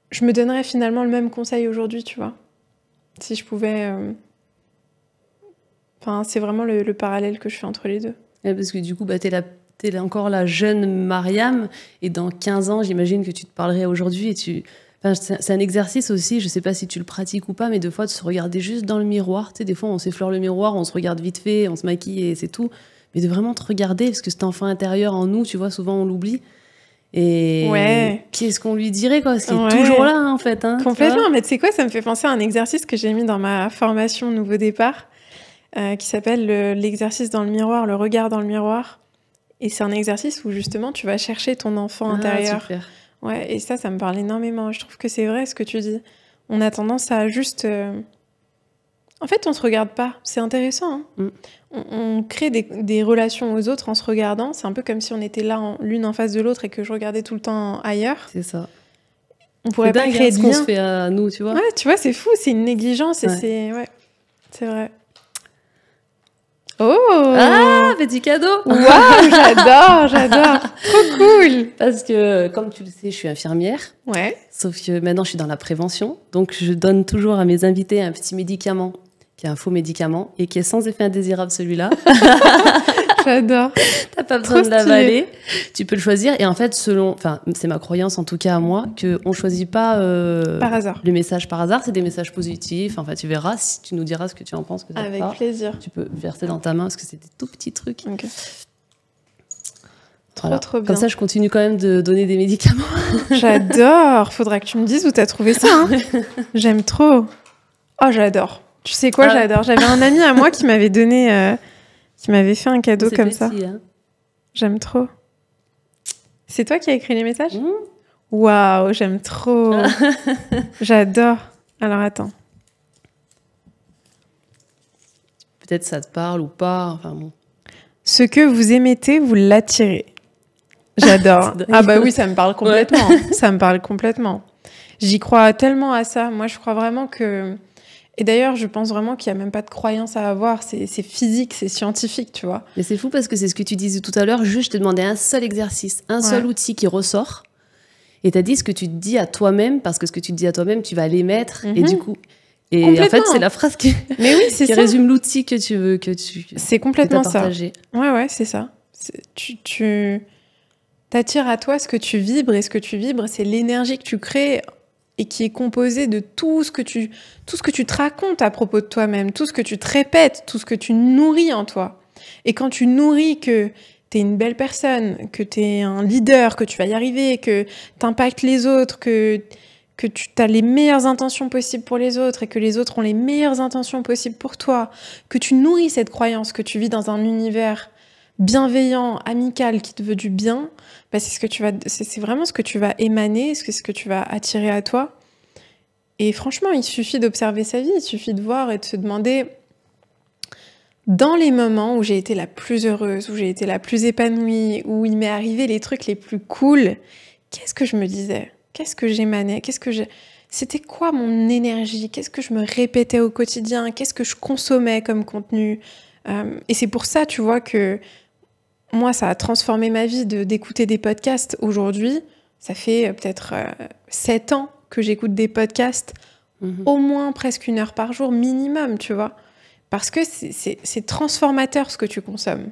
Speaker 2: je me donnerais finalement le même conseil aujourd'hui, tu vois. Si je pouvais... Enfin, c'est vraiment le parallèle que je fais entre les deux.
Speaker 3: Ouais, parce que du coup, t'es encore la jeune Mariam, et dans 15 ans, j'imagine que tu te parlerais aujourd'hui, et enfin, c'est un exercice aussi, je sais pas si tu le pratiques ou pas, mais des fois, de se regarder juste dans le miroir. Tu sais, des fois, on s'effleure le miroir, on se regarde vite fait, on se maquille et c'est tout. Mais de vraiment te regarder, parce que cet enfant intérieur en nous, tu vois, souvent on l'oublie. Et qu'est-ce qu'on lui dirait, quoi? Parce qu'il est toujours là, hein, en fait. Hein,
Speaker 2: complètement. Mais tu sais quoi, ça me fait penser à un exercice que j'ai mis dans ma formation Nouveau Départ, qui s'appelle l'exercice dans le miroir, le regard dans le miroir. Et c'est un exercice où justement tu vas chercher ton enfant intérieur.
Speaker 3: Super.
Speaker 2: Ouais, et ça me parle énormément. Je trouve que c'est vrai ce que tu dis. On a tendance à juste... En fait, on se regarde pas. C'est intéressant. Hein. On crée des relations aux autres en se regardant. C'est un peu comme si on était là, l'une en face de l'autre, et que je regardais tout le temps ailleurs.
Speaker 3: C'est ça.
Speaker 2: On pourrait pas créer de lien.
Speaker 3: C'est dingue ce qu'on se fait à nous, tu vois.
Speaker 2: Ouais, tu vois, c'est fou. C'est une négligence. Et c'est vrai. Oh!
Speaker 3: Ah, petit cadeau!
Speaker 2: Waouh, j'adore! Trop cool!
Speaker 3: Parce que, comme tu le sais, je suis infirmière.
Speaker 2: Ouais.
Speaker 3: Sauf que maintenant, je suis dans la prévention. Donc, je donne toujours à mes invités un petit médicament, qui est un faux médicament, et qui est sans effet indésirable, celui-là.
Speaker 2: J'adore.
Speaker 3: T'as pas besoin de l'avaler. Tu peux le choisir. Et en fait, c'est ma croyance, en tout cas à moi, qu'on choisit pas
Speaker 2: par hasard.
Speaker 3: Le message par hasard. C'est des messages positifs. Enfin, tu verras, si tu nous diras ce que tu en penses.
Speaker 2: Avec plaisir.
Speaker 3: Tu peux verser dans ta main parce que c'est des tout petits trucs.
Speaker 2: Okay.
Speaker 3: Trop bien. Comme ça, je continue quand même de donner des médicaments.
Speaker 2: J'adore. Faudra que tu me dises où t'as trouvé ça. Hein. J'aime trop. Oh, j'adore. Tu sais quoi, j'adore. J'avais un ami à moi qui m'avait donné... qui m'avait fait un cadeau comme ça.
Speaker 3: Hein.
Speaker 2: J'aime trop. C'est toi qui as écrit les messages? Waouh, j'aime trop. J'adore. Alors, attends.
Speaker 3: Peut-être ça te parle ou pas. Enfin, bon.
Speaker 2: Ce que vous émettez, vous l'attirez. J'adore. Ah bah oui, ça me parle complètement. Ouais. Ça me parle complètement. J'y crois tellement à ça. Moi, je crois vraiment que... Et d'ailleurs, je pense vraiment qu'il n'y a même pas de croyance à avoir. C'est physique, c'est scientifique, tu vois.
Speaker 3: Mais c'est fou parce que c'est ce que tu disais tout à l'heure. Juste, je te demandais un seul exercice, un seul outil qui ressort. Et tu as dit ce que tu te dis à toi-même, parce que ce que tu te dis à toi-même, tu vas l'émettre. Et du coup... Et en fait, c'est la phrase qui résume l'outil que tu veux,
Speaker 2: c'est complètement
Speaker 3: ça.
Speaker 2: Ouais, c'est ça. Tu t'attires à toi ce que tu vibres, et ce que tu vibres, c'est l'énergie que tu crées et qui est composée de tout ce que tu te racontes à propos de toi-même, tout ce que tu te répètes, tout ce que tu nourris en toi. Et quand tu nourris que t'es une belle personne, que t'es un leader, que tu vas y arriver, que t'impactes les autres, que tu as les meilleures intentions possibles pour les autres et que les autres ont les meilleures intentions possibles pour toi, que tu nourris cette croyance que tu vis dans un univers bienveillant, amical, qui te veut du bien, bah c'est vraiment ce que tu vas émaner, c'est ce que tu vas attirer à toi. Et franchement, il suffit d'observer sa vie, il suffit de voir et de se demander, dans les moments où j'ai été la plus heureuse, où j'ai été la plus épanouie, où il m'est arrivé les trucs les plus cool, qu'est-ce que je me disais ? Qu'est-ce que j'émanais ? C'était quoi mon énergie ? Qu'est-ce que je me répétais au quotidien ? Qu'est-ce que je consommais comme contenu ? Et c'est pour ça, tu vois, que moi, ça a transformé ma vie d'écouter des podcasts. Aujourd'hui, ça fait peut-être 7 ans que j'écoute des podcasts, au moins presque 1 heure par jour minimum, tu vois. Parce que c'est transformateur ce que tu consommes.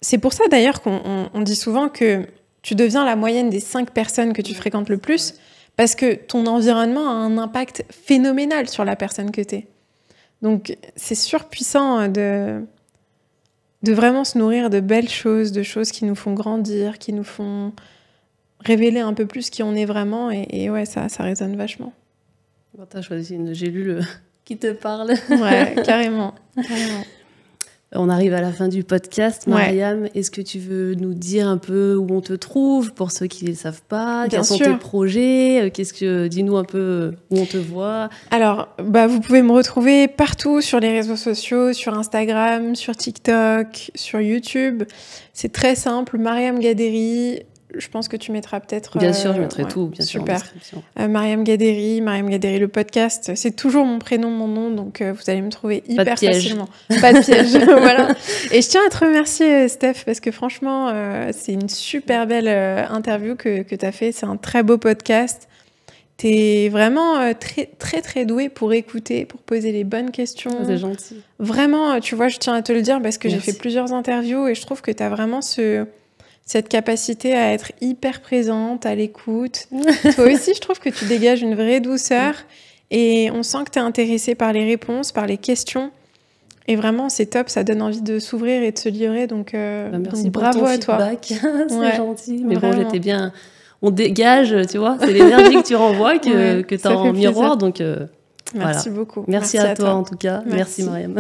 Speaker 2: C'est pour ça, d'ailleurs, qu'on dit souvent que tu deviens la moyenne des 5 personnes que tu fréquentes le plus, parce que ton environnement a un impact phénoménal sur la personne que t'es. Donc, c'est surpuissant de vraiment se nourrir de belles choses, de choses qui nous font grandir, qui nous font révéler un peu plus qui on est vraiment, et ouais, ça résonne vachement.
Speaker 3: Bon, t'as choisi une gélule qui te parle.
Speaker 2: Ouais, carrément.
Speaker 3: On arrive à la fin du podcast. Mariam, est-ce que tu veux nous dire un peu où on te trouve pour ceux qui ne le savent pas? Quels sont tes projets? Dis-nous un peu où on te voit.
Speaker 2: Alors, vous pouvez me retrouver partout sur les réseaux sociaux, sur Instagram, sur TikTok, sur YouTube. C'est très simple, Mariam Gaderi. Je pense que tu mettras peut-être...
Speaker 3: Bien sûr, je mettrai tout, bien sûr, en description.
Speaker 2: Mariam Gaderi, le podcast. C'est toujours mon prénom, mon nom, donc vous allez me trouver hyper facilement. Pas de piège. Voilà. Et je tiens à te remercier, Steph, parce que franchement, c'est une super belle interview que tu as fait. C'est un très beau podcast. Tu es vraiment très, très, très douée pour écouter, pour poser les bonnes questions.
Speaker 3: C'est gentil.
Speaker 2: Vraiment, tu vois, je tiens à te le dire parce que j'ai fait plusieurs interviews et je trouve que tu as vraiment cette capacité à être hyper présente, à l'écoute. Toi aussi, je trouve que tu dégages une vraie douceur et on sent que tu es intéressée par les réponses, par les questions. Et vraiment, c'est top, ça donne envie de s'ouvrir et de se livrer. Donc,
Speaker 3: merci
Speaker 2: donc
Speaker 3: pour
Speaker 2: bravo
Speaker 3: ton
Speaker 2: à toi.
Speaker 3: C'est gentil. Mais
Speaker 2: vraiment.
Speaker 3: bon, j'étais bien. On dégage, tu vois, c'est l'énergie que tu renvoies, que tu as en miroir. Donc,
Speaker 2: merci beaucoup.
Speaker 3: Merci à toi, en tout cas. Merci Mariam.